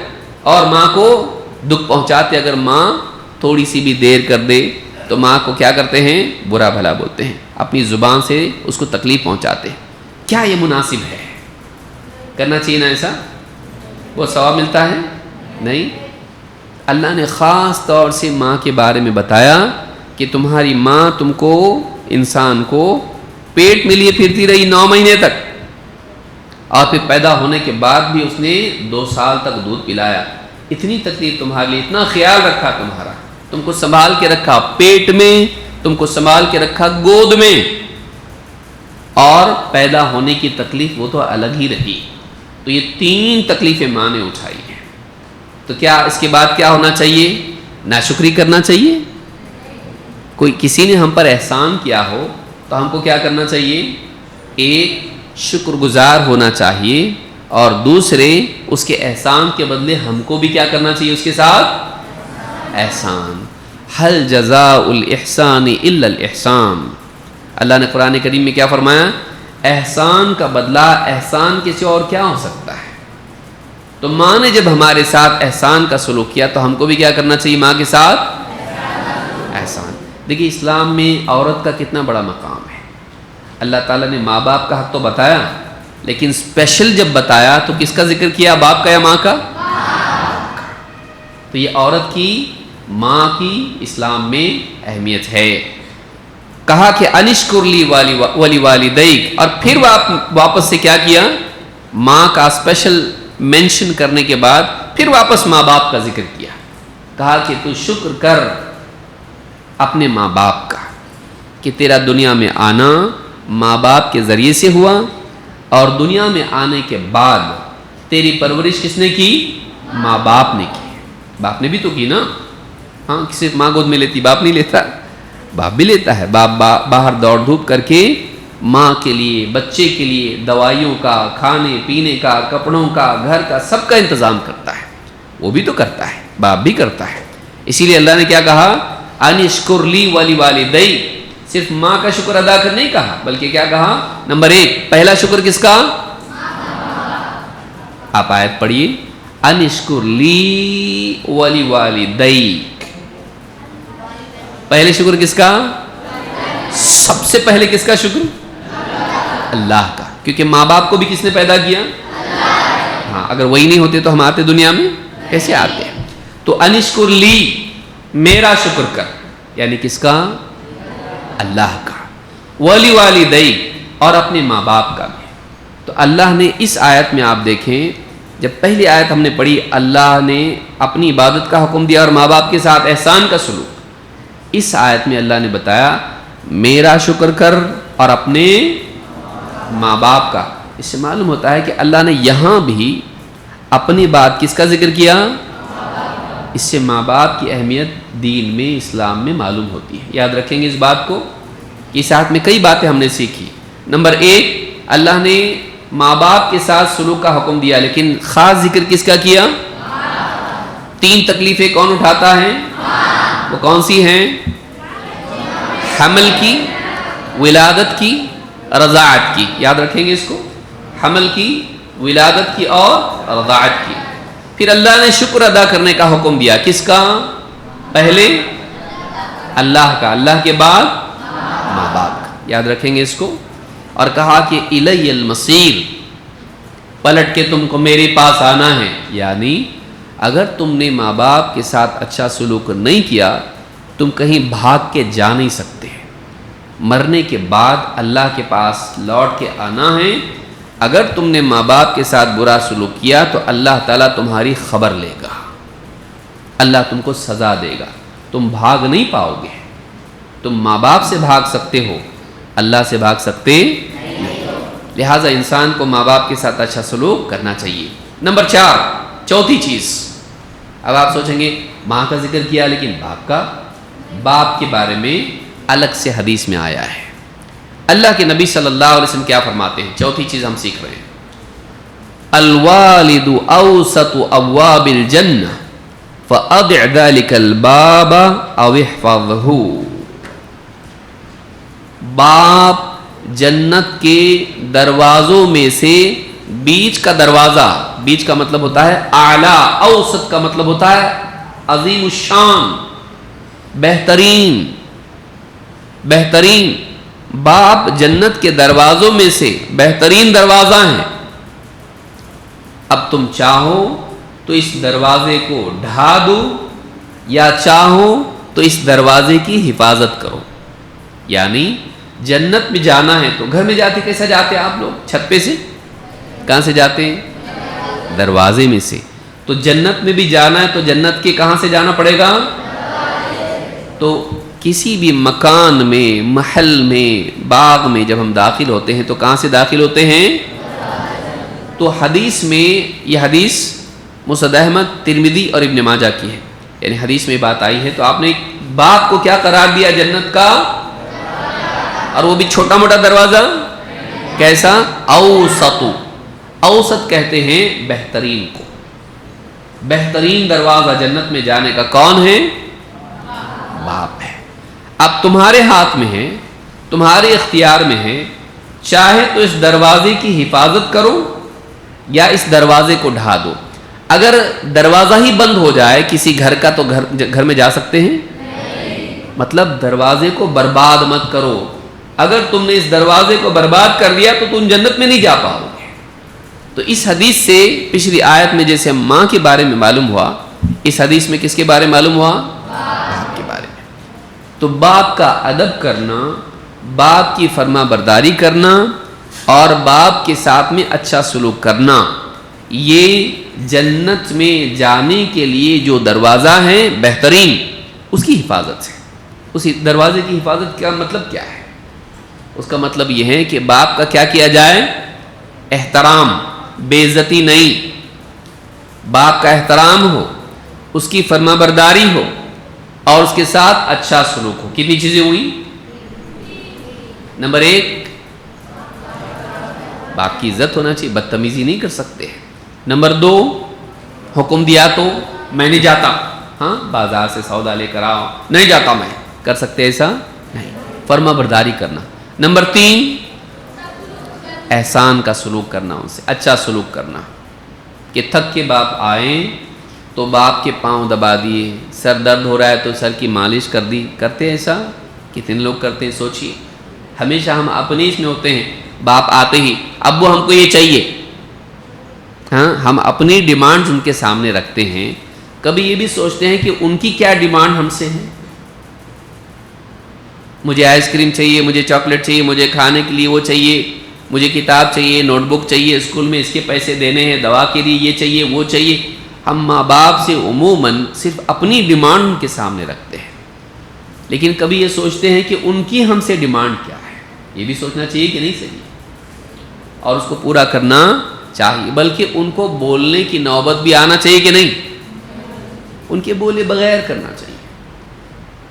اور ماں کو دکھ پہنچاتے. اگر ماں تھوڑی سی بھی دیر کر دے تو ماں کو کیا کرتے ہیں؟ برا بھلا بولتے ہیں، اپنی زبان سے اس کو تکلیف پہنچاتے ہیں. کیا یہ مناسب ہے؟ کرنا چاہیے نا ایسا؟ وہ ثواب ملتا ہے؟ نہیں. اللہ نے خاص طور سے ماں کے بارے میں بتایا کہ تمہاری ماں تم کو، انسان کو پیٹ میں لیے پھرتی رہی 9 مہینے تک، اور پھر پیدا ہونے کے بعد بھی اس نے 2 سال تک دودھ پلایا. اتنی تکلیف تمہارے لیے، اتنا خیال رکھا تمہارا، تم کو سنبھال کے رکھا پیٹ میں، تم کو سنبھال کے رکھا گود میں، اور پیدا ہونے کی تکلیف وہ تو الگ ہی رہی. تو یہ 3 تکلیفیں ماں نے اٹھائی ہیں. تو کیا اس کے بعد کیا ہونا چاہیے؟ ناشکری کرنا چاہیے؟ کوئی کسی نے ہم پر احسان کیا ہو تو ہم کو کیا کرنا چاہیے؟ ایک شکر گزار ہونا چاہیے، اور دوسرے اس کے احسان کے بدلے ہم کو بھی کیا کرنا چاہیے اس کے ساتھ؟ احسان. حل جزاء الاحسان الا الاحسان. اللہ نے قرآن کریم میں کیا فرمایا؟ احسان کا بدلہ احسان کے سے اور کیا ہو سکتا ہے؟ تو ماں نے جب ہمارے ساتھ احسان کا سلوک کیا تو ہم کو بھی کیا کرنا چاہیے ماں کے ساتھ؟ احسان. دیکھیے اسلام میں عورت کا کتنا بڑا مقام ہے. اللہ تعالیٰ نے ماں باپ کا حق تو بتایا، لیکن اسپیشل جب بتایا تو کس کا ذکر کیا؟ باپ کا یا ماں کا؟ تو یہ عورت کی، ماں کی اسلام میں اہمیت ہے. کہا کہ انشکر لی ولی والدیک، اور پھر واپس سے کیا کیا؟ ماں کا اسپیشل مینشن کرنے کے بعد پھر واپس ماں باپ کا ذکر کیا. کہا کہ تو شکر کر اپنے ماں باپ کا، کہ تیرا دنیا میں آنا ماں باپ کے ذریعے سے ہوا، اور دنیا میں آنے کے بعد تیری پرورش کس نے کی؟ ماں باپ نے کی. باپ نے بھی تو کی نا. ہاں صرف ماں گود میں لیتی، باپ نہیں لیتا. باپ بھی لیتا ہے. باپ باہر دوڑ دھوپ کر کے ماں کے لیے، بچے کے لیے دوائیوں کا، کھانے پینے کا، کپڑوں کا، گھر کا، سب کا انتظام کرتا ہے. وہ بھی تو کرتا ہے، باپ بھی کرتا ہے. اسی لیے اللہ نے کیا کہا؟ انشکر لی ولی والدی. صرف ماں کا شکر ادا کر نہیں کہا، بلکہ کیا کہا؟ نمبر 1 پہلا شکر کس کا؟ آپ آیت پڑھیے، انشکر لی ولی والدی. پہلے شکر کس کا؟ سب سے پہلے کس کا شکر؟ اللہ کا. کیونکہ ماں باپ کو بھی کس نے پیدا کیا؟ ہاں، اگر وہی نہیں ہوتے تو ہم آتے دنیا میں کیسے آتے ہیں؟ تو انشکر لی، میرا شکر کر. یعنی کس کا؟ اللہ کا. ولی والدی، اور اپنے ماں باپ کا بھی. تو اللہ نے اس آیت میں آپ دیکھیں، جب پہلی آیت ہم نے پڑھی اللہ نے اپنی عبادت کا حکم دیا اور ماں باپ کے ساتھ احسان کا سلوک. اس آیت میں اللہ نے بتایا میرا شکر کر اور اپنے ماں باپ کا. اس سے معلوم ہوتا ہے کہ اللہ نے یہاں بھی اپنی بات کس کا ذکر کیا؟ اس سے ماں باپ کی اہمیت دین میں، اسلام میں معلوم ہوتی ہے. یاد رکھیں گے اس بات کو کہ اس آیت میں کئی باتیں ہم نے سیکھی. نمبر 1 اللہ نے ماں باپ کے ساتھ سلوک کا حکم دیا، لیکن خاص ذکر کس کا کیا؟ 3 تکلیفیں کون اٹھاتا ہے؟ وہ کون سی ہیں؟ حمل کی، ولادت کی، رضاعت کی. یاد رکھیں گے اس کو، حمل کی، ولادت کی اور رضاعت کی. پھر اللہ نے شکر ادا کرنے کا حکم دیا. کس کا؟ پہلے اللہ کا، اللہ کے بعد ماں باپ کا. یاد رکھیں گے اس کو. اور کہا کہ الی المصیر، پلٹ کے تم کو میرے پاس آنا ہے. یعنی اگر تم نے ماں باپ کے ساتھ اچھا سلوک نہیں کیا، تم کہیں بھاگ کے جا نہیں سکتے. مرنے کے بعد اللہ کے پاس لوٹ کے آنا ہے. اگر تم نے ماں باپ کے ساتھ برا سلوک کیا تو اللہ تعالیٰ تمہاری خبر لے گا، اللہ تم کو سزا دے گا. تم بھاگ نہیں پاؤ گے. تم ماں باپ سے بھاگ سکتے ہو، اللہ سے بھاگ سکتے نہیں. لہٰذا انسان کو ماں باپ کے ساتھ اچھا سلوک کرنا چاہیے. نمبر 4 چوتھی چیز. اب آپ سوچیں گے ماں کا ذکر کیا لیکن باپ کا؟ باپ کے بارے میں الگ سے حدیث میں آیا ہے. اللہ کے نبی صلی اللہ علیہ وسلم کیا فرماتے ہیں؟ چوتھی چیز ہم سیکھ رہے ہیں. الوالد اوسط ابواب الجنہ فاضع ذلك الباب او احفظه. باپ جنت کے دروازوں میں سے بیچ کا دروازہ، بیچ کا مطلب ہوتا ہے اعلیٰ، اوسط کا مطلب ہوتا ہے عظیم الشان، بہترین. بہترین باپ جنت کے دروازوں میں سے بہترین دروازہ ہیں. اب تم چاہو تو اس دروازے کو ڈھا دو، یا چاہو تو اس دروازے کی حفاظت کرو. یعنی جنت میں جانا ہے تو گھر میں جاتے کیسا جاتے آپ لوگ؟ چھت پہ سے. کہاں سے جاتے ہیں؟ دروازے میں سے. تو جنت میں بھی جانا ہے تو جنت کے کہاں سے جانا پڑے گا؟ تو کسی بھی مکان میں، محل میں، باغ میں جب ہم داخل ہوتے ہیں تو کہاں سے داخل ہوتے ہیں؟ تو حدیث میں، یہ حدیث مسند احمد، ترمذی اور ابن ماجہ کی ہے. یعنی حدیث میں بات آئی ہے تو آپ نے باغ کو کیا قرار دیا؟ جنت کا. اور وہ بھی چھوٹا موٹا دروازہ. کیسا؟ اوسط. اوسط کہتے ہیں بہترین کو. بہترین دروازہ جنت میں جانے کا کون ہے؟ باپ ہے. اب تمہارے ہاتھ میں ہے، تمہارے اختیار میں ہے، چاہے تو اس دروازے کی حفاظت کرو یا اس دروازے کو ڈھا دو. اگر دروازہ ہی بند ہو جائے کسی گھر کا تو گھر میں جا سکتے ہیں؟ مطلب دروازے کو برباد مت کرو. اگر تم نے اس دروازے کو برباد کر دیا تو تم جنت میں نہیں جا پاؤ گے. تو اس حدیث سے پچھلی آیت میں جیسے ماں کے بارے میں معلوم ہوا، اس حدیث میں کس کے بارے میں معلوم ہوا؟ باپ کے بارے میں. تو باپ کا ادب کرنا، باپ کی فرما برداری کرنا اور باپ کے ساتھ میں اچھا سلوک کرنا، یہ جنت میں جانے کے لیے جو دروازہ ہے بہترین، اس کی حفاظت ہے. اسی دروازے کی حفاظت کا مطلب کیا ہے؟ اس کا مطلب یہ ہے کہ باپ کا کیا کیا جائے؟ احترام، بے عزتی نہیں، باپ کا احترام ہو، اس کی فرما برداری ہو اور اس کے ساتھ اچھا سلوک ہو. کتنی چیزیں ہوئی؟ نمبر 1 باپ کی عزت ہونا چاہیے، بدتمیزی نہیں کر سکتے. نمبر 2 حکم دیا تو میں نہیں جاتا، ہاں بازار سے سودا لے کر آؤ، نہیں جاتا میں، کر سکتے ایسا نہیں، فرما برداری کرنا. نمبر 3 احسان کا سلوک کرنا، ان سے اچھا سلوک کرنا، کہ تھک کے باپ آئیں تو باپ کے پاؤں دبا دیے، سر درد ہو رہا ہے تو سر کی مالش کر دی. کرتے ایسا؟ کتنے لوگ کرتے ہیں؟ سوچیے. ہمیشہ ہم اپنے اس میں ہوتے ہیں، باپ آتے ہی ابو ہم کو یہ چاہیے، ہاں ہم اپنی ڈیمانڈز ان کے سامنے رکھتے ہیں. کبھی یہ بھی سوچتے ہیں کہ ان کی کیا ڈیمانڈ ہم سے ہے؟ مجھے آئس کریم چاہیے، مجھے چاکلیٹ چاہیے، مجھے کھانے کے لیے وہ چاہیے، مجھے کتاب چاہیے، نوٹ بک چاہیے، اسکول میں اس کے پیسے دینے ہیں، دوا کے لیے یہ چاہیے وہ چاہیے. ہم ماں باپ سے عموماً صرف اپنی ڈیمانڈ ان کے سامنے رکھتے ہیں، لیکن کبھی یہ سوچتے ہیں کہ ان کی ہم سے ڈیمانڈ کیا ہے. یہ بھی سوچنا چاہیے کہ نہیں صحیح، اور اس کو پورا کرنا چاہیے. بلکہ ان کو بولنے کی نوبت بھی آنا چاہیے کہ نہیں، ان کے بولے بغیر کرنا چاہیے.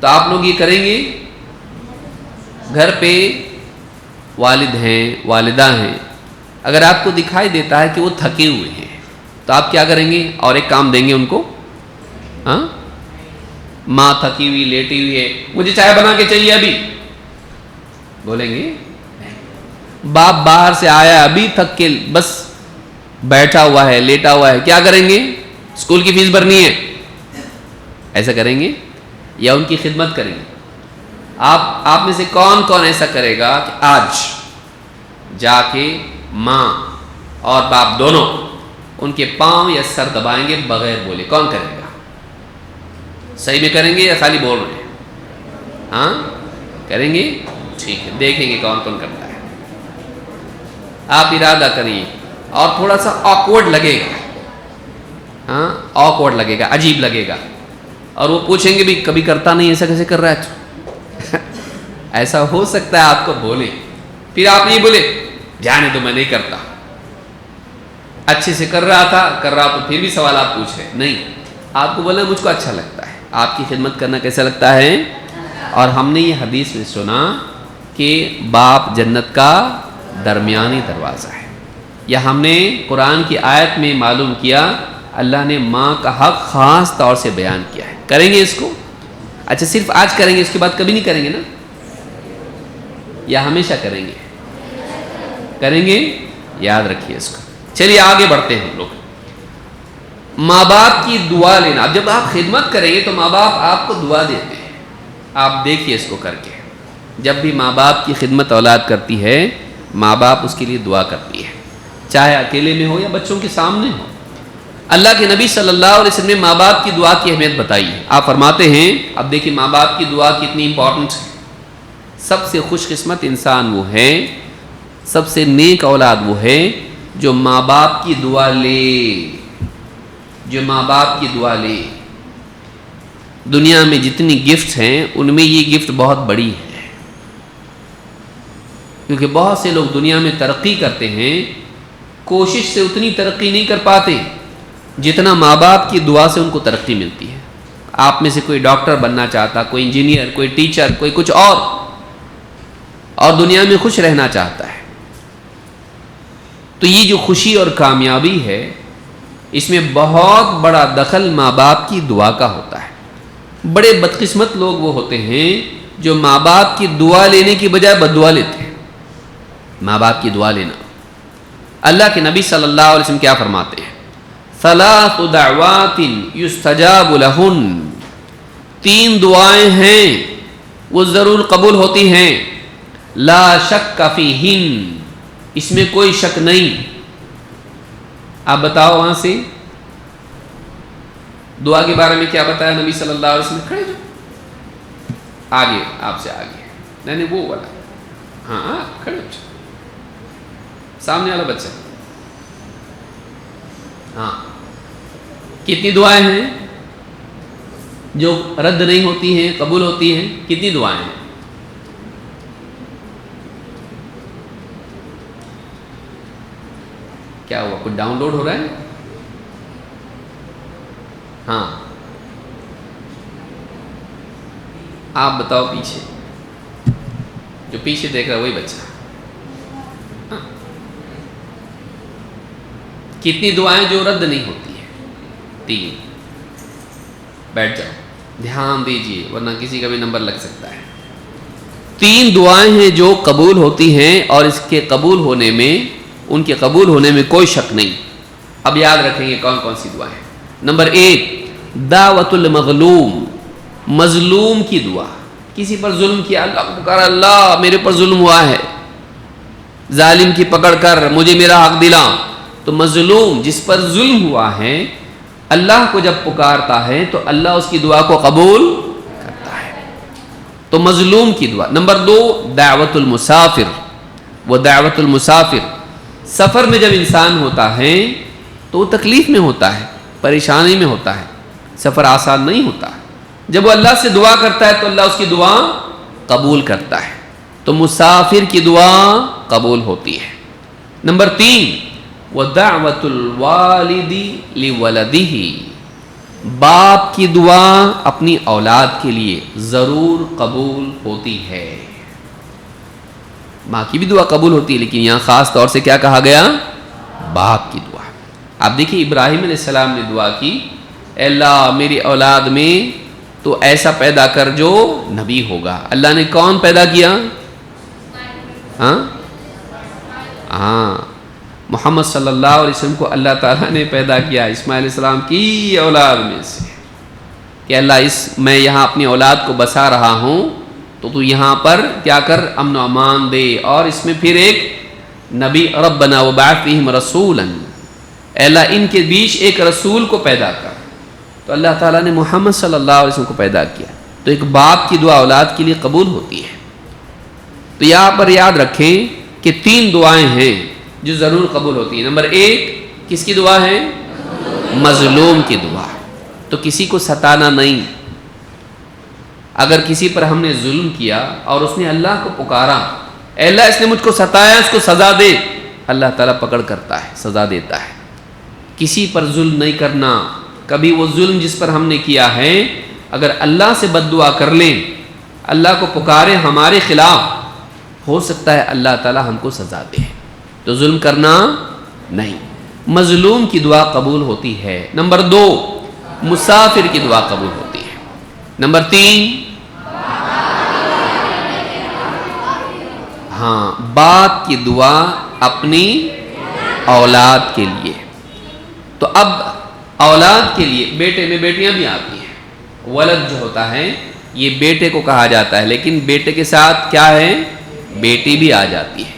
تو آپ لوگ یہ کریں گے؟ گھر پہ والد ہیں، والدہ ہیں، اگر آپ کو دکھائی دیتا ہے کہ وہ تھکے ہوئے ہیں تو آپ کیا کریں گے؟ اور ایک کام دیں گے ان کو؟ ہاں ماں تھکی ہوئی لیٹی ہوئی ہے، مجھے چائے بنا کے چاہیے ابھی، بولیں گے؟ باپ باہر سے آیا ابھی تھک کے بس بیٹھا ہوا ہے، لیٹا ہوا ہے، کیا کریں گے؟ اسکول کی فیس بھرنی ہے، ایسا کریں گے یا ان کی خدمت کریں گے؟ آپ میں سے کون کون ایسا کرے گا کہ آج جا کے ماں اور باپ دونوں ان کے پاؤں یا سر دبائیں گے بغیر بولے؟ کون کرے گا؟ صحیح میں کریں گے یا خالی بول رہے ہیں؟ ہاں کریں گے؟ ٹھیک ہے، دیکھیں گے کون کون کرتا ہے. آپ ارادہ کریے. اور تھوڑا سا آکورڈ لگے گا، ہاں آکورڈ لگے گا، عجیب لگے گا، اور وہ پوچھیں گے بھی کبھی کرتا نہیں، ایسا کیسے کر رہا ہے؟ ایسا ہو سکتا ہے آپ کو بولے، پھر آپ نہیں بولے جانے تو میں نہیں کرتا، اچھے سے کر رہا تو پھر بھی سوالات پوچھ رہے نہیں. آپ کو بولنا مجھ کو اچھا لگتا ہے، آپ کی خدمت کرنا کیسا لگتا ہے. اور ہم نے یہ حدیث میں سنا کہ باپ جنت کا درمیانی دروازہ ہے، یا ہم نے قرآن کی آیت میں معلوم کیا اللہ نے ماں کا حق خاص طور سے بیان کیا ہے. کریں گے اس کو؟ اچھا صرف آج کریں گے، اس کے بعد کبھی نہیں کریں گے نا؟ یا ہمیشہ کریں گے؟ کریں گے، یاد رکھیے اس کو. چلیے آگے بڑھتے ہیں ہم لوگ. ماں باپ کی دعا لینا. اب جب آپ خدمت کریں گے تو ماں باپ آپ کو دعا دیتے ہیں. آپ دیکھیے اس کو کر کے، جب بھی ماں باپ کی خدمت اولاد کرتی ہے ماں باپ اس کے لیے دعا کرتی ہے، چاہے اکیلے میں ہو یا بچوں کے سامنے ہو. اللہ کے نبی صلی اللہ علیہ وسلم نے ماں باپ کی دعا کی اہمیت بتائی ہے. آپ فرماتے ہیں، اب دیکھیے ماں باپ کی دعا کتنی امپورٹنٹ ہے. سب سے خوش قسمت انسان وہ ہے، سب سے نیک اولاد وہ ہے جو ماں باپ کی دعا لے، جو ماں باپ کی دعا لے. دنیا میں جتنی گفٹ ہیں ان میں یہ گفٹ بہت بڑی ہے، کیونکہ بہت سے لوگ دنیا میں ترقی کرتے ہیں، کوشش سے اتنی ترقی نہیں کر پاتے جتنا ماں باپ کی دعا سے ان کو ترقی ملتی ہے. آپ میں سے کوئی ڈاکٹر بننا چاہتا، کوئی انجینئر، کوئی ٹیچر، کوئی کچھ اور دنیا میں خوش رہنا چاہتا ہے. تو یہ جو خوشی اور کامیابی ہے اس میں بہت بڑا دخل ماں باپ کی دعا کا ہوتا ہے. بڑے بدقسمت لوگ وہ ہوتے ہیں جو ماں باپ کی دعا لینے کی بجائے بد دعا لیتے ہیں. ماں باپ کی دعا لینا، اللہ کے نبی صلی اللہ علیہ وسلم کیا فرماتے ہیں؟ ثلاث دعوات یستجاب لہن. 3 دعائیں ہیں وہ ضرور قبول ہوتی ہیں. لا شک فیہن، اس میں کوئی شک نہیں. آپ بتاؤ وہاں سے دعا کے بارے میں کیا بتایا نبی صلی اللہ علیہ وسلم؟ کھڑے جو آگے، آپ سے آگے، نہیں وہ والا، ہاں کھڑے ہو، سامنے والا بچہ. ہاں کتنی دعائیں ہیں جو رد نہیں ہوتی ہیں، قبول ہوتی ہیں؟ کتنی دعائیں ہیں؟ کیا ہوا؟ کچھ ڈاؤن لوڈ ہو رہا ہے؟ ہاں آپ بتاؤ، پیچھے جو پیچھے دیکھ رہا ہے وہی بچہ. ہاں. کتنی دعائیں جو رد نہیں ہوتی ہیں؟ 3. بیٹھ جاؤ، دھیان دیجئے ورنہ کسی کا بھی نمبر لگ سکتا ہے. 3 دعائیں ہیں جو قبول ہوتی ہیں اور اس کے قبول ہونے میں، ان کے قبول ہونے میں کوئی شک نہیں. اب یاد رکھیں گے کون کون سی دعائیں. نمبر 1 دعوت المظلوم، مظلوم کی دعا. کسی پر ظلم کیا، اللہ کو پکارا، اللہ میرے پر ظلم ہوا ہے، ظالم کی پکڑ کر مجھے میرا حق دلا. تو مظلوم جس پر ظلم ہوا ہے، اللہ کو جب پکارتا ہے تو اللہ اس کی دعا کو قبول کرتا ہے. تو مظلوم کی دعا. نمبر 2 دعوت المسافر. وہ دعوت المسافر، سفر میں جب انسان ہوتا ہے تو وہ تکلیف میں ہوتا ہے، پریشانی میں ہوتا ہے، سفر آسان نہیں ہوتا. جب وہ اللہ سے دعا کرتا ہے تو اللہ اس کی دعا قبول کرتا ہے. تو مسافر کی دعا قبول ہوتی ہے. نمبر 3 وَدَعْوَةُ الْوَالِدِ لِوَلَدِهِ، باپ کی دعا اپنی اولاد کے لیے ضرور قبول ہوتی ہے. ماں کی بھی دعا قبول ہوتی ہے، لیکن یہاں خاص طور سے کیا کہا گیا؟ باپ کی دعا. آپ دیکھیں ابراہیم علیہ السلام نے دعا کی، اے اللہ میری اولاد میں تو ایسا پیدا کر جو نبی ہوگا. اللہ نے کون پیدا کیا؟ ہاں محمد صلی اللہ علیہ وسلم کو اللہ تعالیٰ نے پیدا کیا اسماعیل علیہ السلام کی اولاد میں سے، کہ اللہ میں یہاں اپنی اولاد کو بسا رہا ہوں تو تو یہاں پر کیا کر، امن و امان دے. اور اس میں پھر ایک نبی، ربنا وبعث فیہم رسولا، اے اللہ ان کے بیچ ایک رسول کو پیدا کر. تو اللہ تعالیٰ نے محمد صلی اللہ علیہ وسلم کو پیدا کیا. تو ایک باپ کی دعا اولاد کے لیے قبول ہوتی ہے. تو یہاں پر یاد رکھیں کہ 3 دعائیں ہیں جو ضرور قبول ہوتی ہیں. نمبر 1 کس کی دعا ہے؟ مظلوم کی دعا. تو کسی کو ستانا نہیں. اگر کسی پر ہم نے ظلم کیا اور اس نے اللہ کو پکارا، اے اللہ اس نے مجھ کو ستایا، اس کو سزا دے، اللہ تعالیٰ پکڑ کرتا ہے، سزا دیتا ہے. کسی پر ظلم نہیں کرنا. کبھی وہ ظلم جس پر ہم نے کیا ہے اگر اللہ سے بد دعا کر لیں، اللہ کو پکارے ہمارے خلاف، ہو سکتا ہے اللہ تعالیٰ ہم کو سزا دے. تو ظلم کرنا نہیں. مظلوم کی دعا قبول ہوتی ہے. نمبر 2 مسافر کی دعا قبول ہوتی ہے. نمبر 3 باپ کی دعا اپنی اولاد کے لیے. تو اب اولاد کے لیے بیٹے میں بیٹیاں بھی آتی ہیں. ولد جو ہوتا ہے یہ بیٹے کو کہا جاتا ہے، لیکن بیٹے کے ساتھ کیا ہے؟ بیٹی بھی آ جاتی ہے.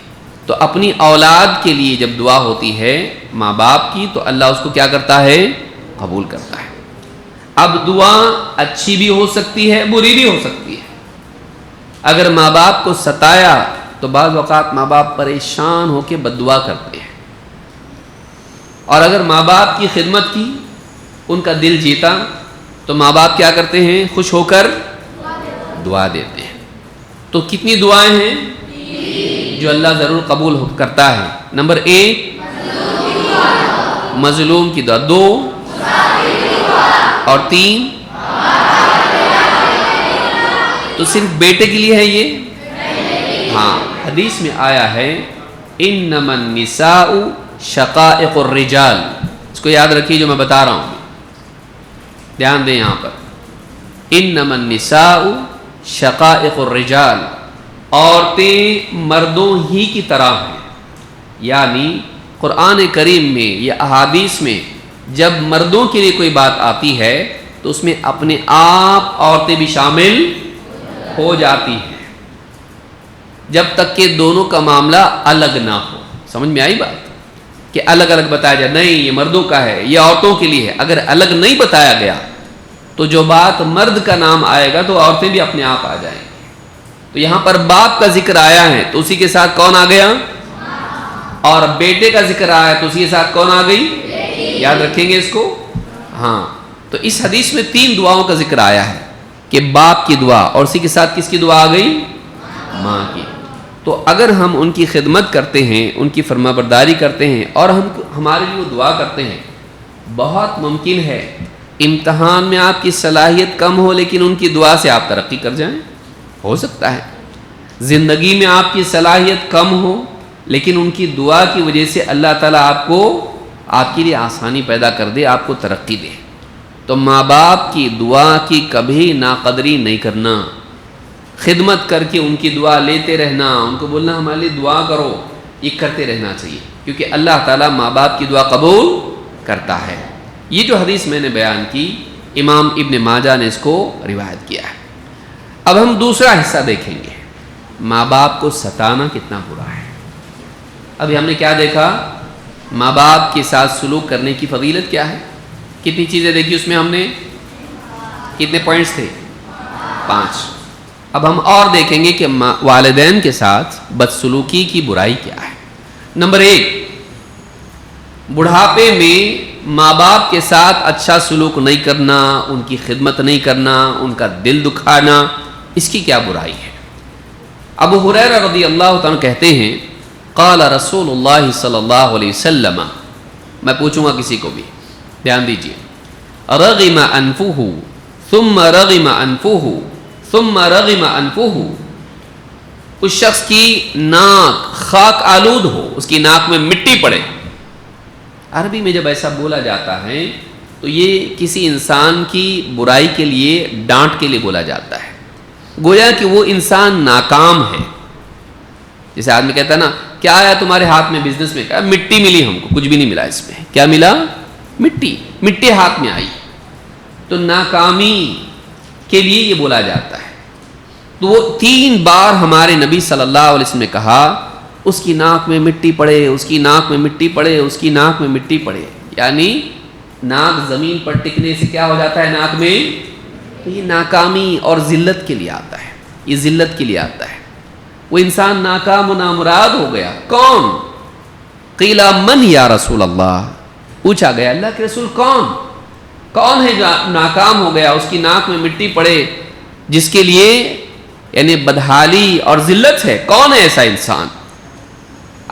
تو اپنی اولاد کے لیے جب دعا ہوتی ہے ماں باپ کی تو اللہ اس کو کیا کرتا ہے؟ قبول کرتا ہے. اب دعا اچھی بھی ہو سکتی ہے، بری بھی ہو سکتی ہے. اگر ماں باپ کو ستایا تو بعض اوقات ماں باپ پریشان ہو کے بد دعا کرتے ہیں، اور اگر ماں باپ کی خدمت کی، ان کا دل جیتا، تو ماں باپ کیا کرتے ہیں؟ خوش ہو کر دعا دیتے ہیں. تو کتنی دعائیں ہیں جو اللہ ضرور قبول کرتا ہے؟ نمبر 1 مظلوم کی دعا، 2 اور 3 تو صرف بیٹے کے لیے ہے یہ؟ ہاں حدیث میں آیا ہے انما النساء شقائق الرجال. اس کو یاد رکھیے جو میں بتا رہا ہوں، دھیان دیں یہاں پر. انما النساء شقائق الرجال، عورتیں مردوں ہی کی طرح ہیں. یعنی قرآن کریم میں یا احادیث میں جب مردوں کے لیے کوئی بات آتی ہے تو اس میں اپنے آپ عورتیں بھی شامل ہو جاتی ہیں، جب تک کہ دونوں کا معاملہ الگ نہ ہو. سمجھ میں آئی بات؟ کہ الگ الگ بتایا جائے، نہیں یہ مردوں کا ہے، یہ عورتوں کے لیے ہے. اگر الگ نہیں بتایا گیا تو جو بات مرد کا نام آئے گا تو عورتیں بھی اپنے آپ آ جائیں گی. تو یہاں پر باپ کا ذکر آیا ہے تو اسی کے ساتھ کون آ گیا؟ اور بیٹے کا ذکر آیا ہے تو اسی کے ساتھ کون آ گئی؟ یاد رکھیں گے اس کو. ہاں تو اس حدیث میں 3 دعاؤں کا ذکر آیا ہے کہ باپ کی دعا، اور اسی کے ساتھ کس کی دعا آ گئی؟ ماں کی. تو اگر ہم ان کی خدمت کرتے ہیں، ان کی فرما برداری کرتے ہیں اور ہمارے لیے وہ دعا کرتے ہیں، بہت ممکن ہے امتحان میں آپ کی صلاحیت کم ہو لیکن ان کی دعا سے آپ ترقی کر جائیں، ہو سکتا ہے۔ زندگی میں آپ کی صلاحیت کم ہو لیکن ان کی دعا کی وجہ سے اللہ تعالیٰ آپ کے لیے آسانی پیدا کر دے، آپ کو ترقی دے۔ تو ماں باپ کی دعا کی کبھی ناقدری نہیں کرنا، خدمت کر کے ان کی دعا لیتے رہنا، ان کو بولنا ہمارے لیے دعا کرو، یہ کرتے رہنا چاہیے، کیونکہ اللہ تعالیٰ ماں باپ کی دعا قبول کرتا ہے۔ یہ جو حدیث میں نے بیان کی، امام ابن ماجہ نے اس کو روایت کیا ہے۔ اب ہم دوسرا حصہ دیکھیں گے، ماں باپ کو ستانا کتنا برا ہے۔ ابھی ہم نے کیا دیکھا؟ ماں باپ کے ساتھ سلوک کرنے کی فضیلت کیا ہے، کتنی چیزیں دیکھی اس میں ہم نے، کتنے پوائنٹس تھے؟ 5۔ اب ہم اور دیکھیں گے کہ والدین کے ساتھ بدسلوکی کی برائی کیا ہے۔ نمبر 1، بڑھاپے میں ماں باپ کے ساتھ اچھا سلوک نہیں کرنا، ان کی خدمت نہیں کرنا، ان کا دل دکھانا، اس کی کیا برائی ہے؟ ابو ہریرہ رضی اللہ تعالیٰ کہتے ہیں قال رسول اللہ صلی اللہ علیہ وسلم، میں پوچھوں گا کسی کو بھی، دھیان دیجیے، رغم انفہ ثم رغم انفہ ثم رغم انفہ، اس شخص کی ناک خاک آلود ہو، اس کی ناک میں مٹی پڑے۔ عربی میں جب ایسا بولا جاتا ہے تو یہ کسی انسان کی برائی کے لیے، ڈانٹ کے لیے بولا جاتا ہے، گویا کہ وہ انسان ناکام ہے۔ جیسے آدمی کہتا ہے نا، کیا آیا تمہارے ہاتھ میں بزنس میں؟ کہا مٹی ملی ہم کو، کچھ بھی نہیں ملا اس میں۔ کیا ملا؟ مٹی ہاتھ میں آئی۔ تو ناکامی کے لیے یہ بولا جاتا ہے۔ تو وہ 3 بار ہمارے نبی صلی اللہ علیہ وسلم نے کہا اس کی ناک میں مٹی پڑے، اس کی ناک میں مٹی پڑے، اس کی ناک میں مٹی پڑے، یعنی ناک زمین پر ٹکنے سے کیا ہو جاتا ہے ناک میں؟ یہ ناکامی اور ذلت کے لیے آتا ہے، یہ ذلت کے لیے آتا ہے۔ وہ انسان ناکام و نامراد ہو گیا۔ کون؟ قیل من یا رسول اللہ، پوچھا گیا اللہ کے رسول کون ہے جو ناکام ہو گیا، اس کی ناک میں مٹی پڑے، جس کے لیے یعنی بدحالی اور ذلت ہے، کون ہے ایسا انسان؟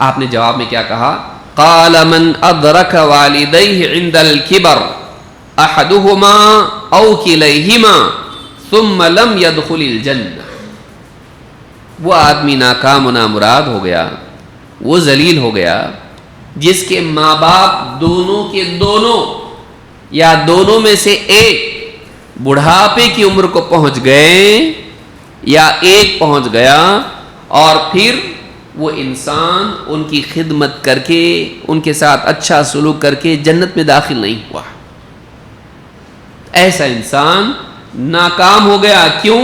آپ نے جواب میں کیا کہا؟ قال من ادرک والدیہ عند الکبر احدہما او کلیہما ثم لم يدخل الجنہ، وہ آدمی ناکام و نامراد ہو گیا، وہ ذلیل ہو گیا جس کے ماں باپ دونوں کے دونوں یا دونوں میں سے ایک بڑھاپے کی عمر کو پہنچ گئے یا ایک پہنچ گیا، اور پھر وہ انسان ان کی خدمت کر کے، ان کے ساتھ اچھا سلوک کر کے جنت میں داخل نہیں ہوا۔ ایسا انسان ناکام ہو گیا۔ کیوں؟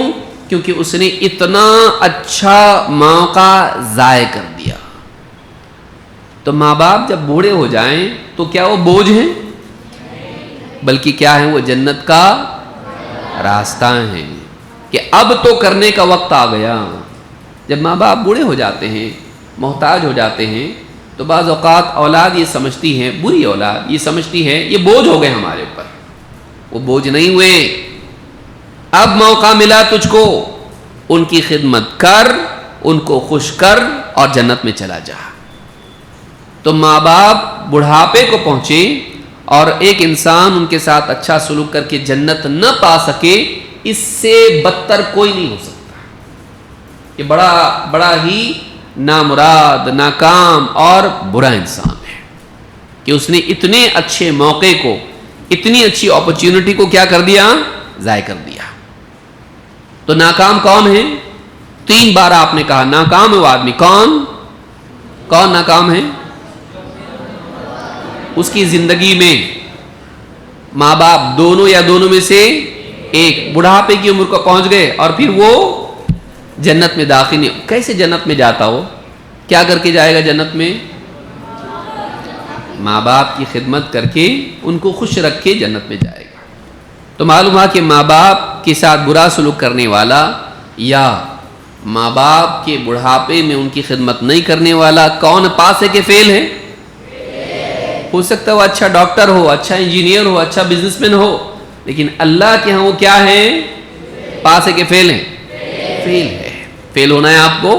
کیونکہ اس نے اتنا اچھا موقع ضائع کر دیا۔ تو ماں باپ جب بوڑھے ہو جائیں تو کیا وہ بوجھ ہیں؟ بلکہ کیا ہیں؟ وہ جنت کا راستہ ہیں، کہ اب تو کرنے کا وقت آ گیا۔ جب ماں باپ بوڑھے ہو جاتے ہیں، محتاج ہو جاتے ہیں، تو بعض اوقات اولاد یہ سمجھتی ہے، بری اولاد یہ سمجھتی ہے یہ بوجھ ہو گئے ہمارے اوپر۔ وہ بوجھ نہیں ہوئے، اب موقع ملا تجھ کو، ان کی خدمت کر، ان کو خوش کر اور جنت میں چلا جا۔ تو ماں باپ بڑھاپے کو پہنچے اور ایک انسان ان کے ساتھ اچھا سلوک کر کے جنت نہ پا سکے، اس سے بدتر کوئی نہیں ہو سکتا۔ یہ بڑا ہی نامراد، ناکام اور برا انسان ہے کہ اس نے اتنے اچھے موقع کو، اتنی اچھی اپرچونٹی کو کیا کر دیا؟ ضائع کر دیا۔ تو ناکام کون ہے؟ 3 بار آپ نے کہا ناکام ہے وہ آدمی۔ کون ناکام ہے؟ اس کی زندگی میں ماں باپ دونوں یا دونوں میں سے ایک بڑھاپے کی عمر کو پہنچ گئے اور پھر وہ جنت میں داخل نہیں۔ کیسے جنت میں جاتا ہو؟ کیا کر کے جائے گا جنت میں؟ ماں باپ کی خدمت کر کے، ان کو خوش رکھ کے جنت میں جائے گا۔ تو معلوم ہوا کہ ماں باپ کے ساتھ برا سلوک کرنے والا یا ماں باپ کے بڑھاپے میں ان کی خدمت نہیں کرنے والا کون پاس ہے کہ فیل ہے؟ ہو سکتا ہے وہ اچھا ڈاکٹر ہو، اچھا انجینئر ہو، اچھا بزنس مین ہو، لیکن اللہ کے ہاں وہ کیا ہے؟ پاس ہے کہ فیل ہے؟ فیل ہے۔ فیل ہونا ہے آپ کو؟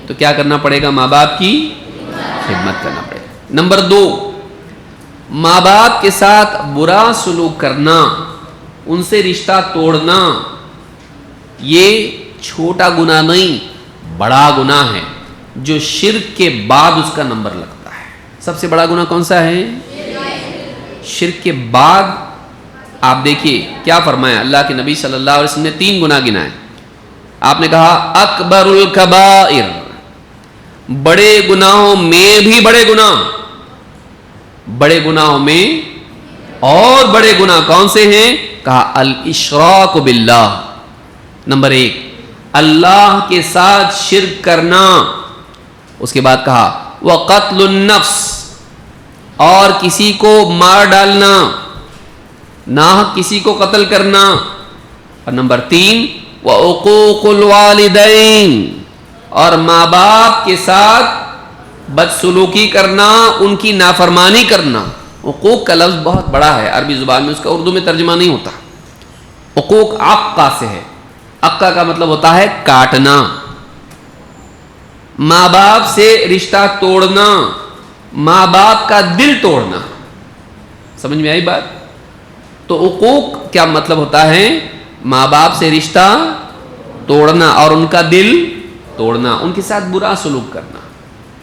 تو کیا کرنا پڑے گا؟ ماں باپ کی خدمت کرنا پڑے گا۔ نمبر 2، ماں باپ کے ساتھ برا سلوک کرنا، ان سے رشتہ توڑنا، یہ چھوٹا گناہ نہیں، بڑا گناہ ہے جو شرک کے بعد اس کا نمبر لگتا ہے۔ سب سے بڑا گناہ کون سا ہے؟ شرک کے بعد۔ آپ دیکھیے کیا فرمایا اللہ کے نبی صلی اللہ علیہ وسلم نے 3 گناہ گنائے۔ آپ نے کہا اکبر الکبائر، بڑے گناہوں میں بھی بڑے گناہ، بڑے گناہوں میں اور بڑے گناہ کون سے ہیں؟ کہا الاشراک باللہ، نمبر 1 اللہ کے ساتھ شرک کرنا۔ اس کے بعد کہا وقتل النفس، اور کسی کو مار ڈالنا، ناحق کسی کو قتل کرنا، اور نمبر 3 وعقوق الوالدین، اور ماں باپ کے ساتھ بدسلوکی کرنا، ان کی نافرمانی کرنا۔ حقوق کا لفظ بہت بڑا ہے عربی زبان میں، اس کا اردو میں ترجمہ نہیں ہوتا۔ حقوق عقہ سے ہے، عقہ کا مطلب ہوتا ہے کاٹنا، ماں باپ سے رشتہ توڑنا، ماں باپ کا دل توڑنا۔ سمجھ میں آئی بات؟ تو حقوق کیا مطلب ہوتا ہے؟ ماں باپ سے رشتہ توڑنا اور ان کا دل توڑنا، ان کے ساتھ برا سلوک کرنا۔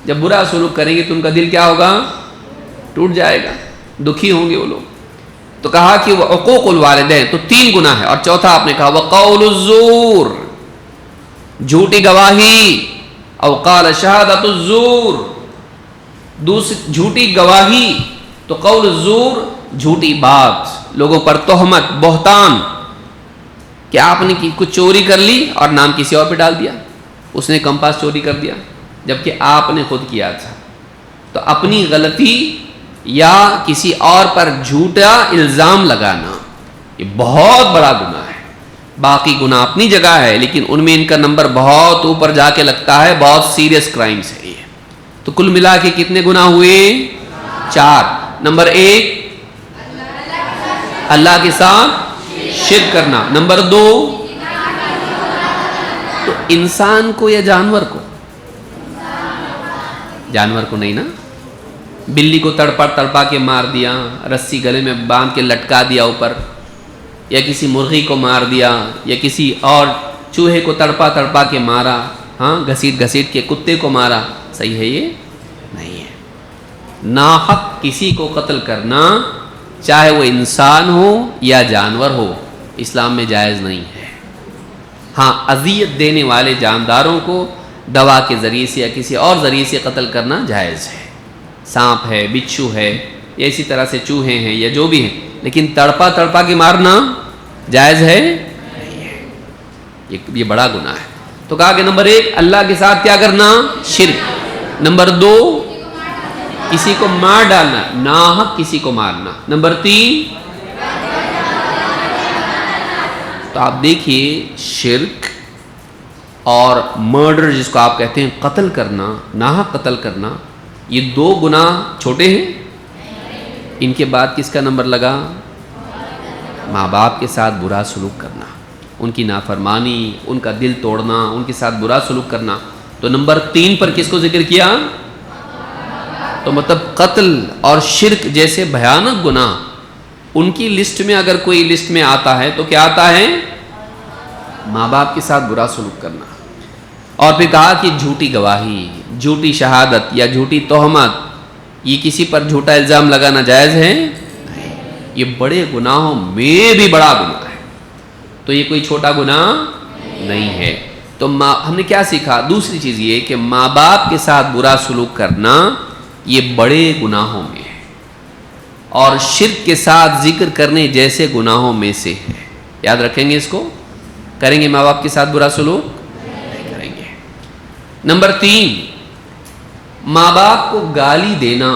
جب برا سلوک کریں گے تو ان کا دل کیا ہوگا؟ ٹوٹ جائے گا، دکھی ہوں گے وہ لوگ۔ تو کہا کہ وہ عقوق الوالدین، تو 3 گناہ ہے۔ اور چوتھا آپ نے کہا وقول الزور، جھوٹی گواہی، او قال شہادت الزور، جھوٹی گواہی، تو قول الزور جھوٹی بات، لوگوں پر تہمت، بہتان، کہ آپ نے کچھ چوری کر لی اور نام کسی اور پہ ڈال دیا، اس نے کمپاس چوری کر دیا جبکہ آپ نے خود کیا تھا۔ تو اپنی غلطی یا کسی اور پر جھوٹا الزام لگانا یہ بہت بڑا گناہ ہے۔ باقی گناہ اپنی جگہ ہے لیکن ان میں ان کا نمبر بہت اوپر جا کے لگتا ہے، بہت سیریس کرائمز ہے یہ۔ تو کل ملا کے کتنے گناہ ہوئے؟ 4۔ نمبر 1 اللہ کے ساتھ شرک کرنا، نمبر 2 تو انسان کو یا جانور کو؟ جانور کو نہیں نا، بلی کو تڑپا کے مار دیا، رسی گلے میں باندھ کے لٹکا دیا اوپر، یا کسی مرغی کو مار دیا، یا کسی اور چوہے کو تڑپا کے مارا، ہاں گھسیٹ کے کتے کو مارا، صحیح ہے یہ؟ نہیں ہے۔ ناحق کسی کو قتل کرنا، چاہے وہ انسان ہو یا جانور ہو، اسلام میں جائز نہیں ہے۔ ہاں اذیت دینے والے جانداروں کو دوا کے ذریعے سے یا کسی اور ذریعے سے قتل کرنا جائز ہے، سانپ ہے، بچھو ہے، یا اسی طرح سے چوہے ہیں یا جو بھی ہیں، لیکن تڑپا کے مارنا جائز ہے نہیں ہے، یہ بڑا گناہ ہے۔ تو کہا کہ نمبر 1 اللہ کے ساتھ کیا کرنا؟ شرک، نمبر 2 کسی کو مار ڈالنا، ناحق کسی کو مارنا، نمبر 3 تو آپ دیکھیے شرک اور مرڈر جس کو آپ کہتے ہیں قتل کرنا، ناحق قتل کرنا، یہ 2 گناہ چھوٹے ہیں؟ ان کے بعد کس کا نمبر لگا؟ ماں باپ کے ساتھ برا سلوک کرنا، ان کی نافرمانی، ان کا دل توڑنا، ان کے ساتھ برا سلوک کرنا۔ تو نمبر 3 پر کس کو ذکر کیا؟ تو مطلب قتل اور شرک جیسے بھیانک گناہ، ان کی لسٹ میں اگر کوئی لسٹ میں آتا ہے تو کیا آتا ہے؟ ماں باپ کے ساتھ برا سلوک کرنا۔ اور پھر کہا کہ جھوٹی گواہی، جھوٹی شہادت یا جھوٹی تہمت، یہ کسی پر جھوٹا الزام لگانا جائز ہے نہیں، یہ بڑے گناہوں میں بھی بڑا گناہ ہے، تو یہ کوئی چھوٹا گناہ نہیں ہے۔ تو ہم نے کیا سیکھا؟ دوسری چیز یہ کہ ماں باپ کے ساتھ برا سلوک کرنا یہ بڑے گناہوں میں ہے، اور شرک کے ساتھ ذکر کرنے جیسے گناہوں میں سے ہے۔ یاد رکھیں گے اس کو؟ کریں گے ماں باپ کے ساتھ برا سلوک؟ نہیں کریں گے۔ نمبر 3 ماں باپ کو گالی دینا،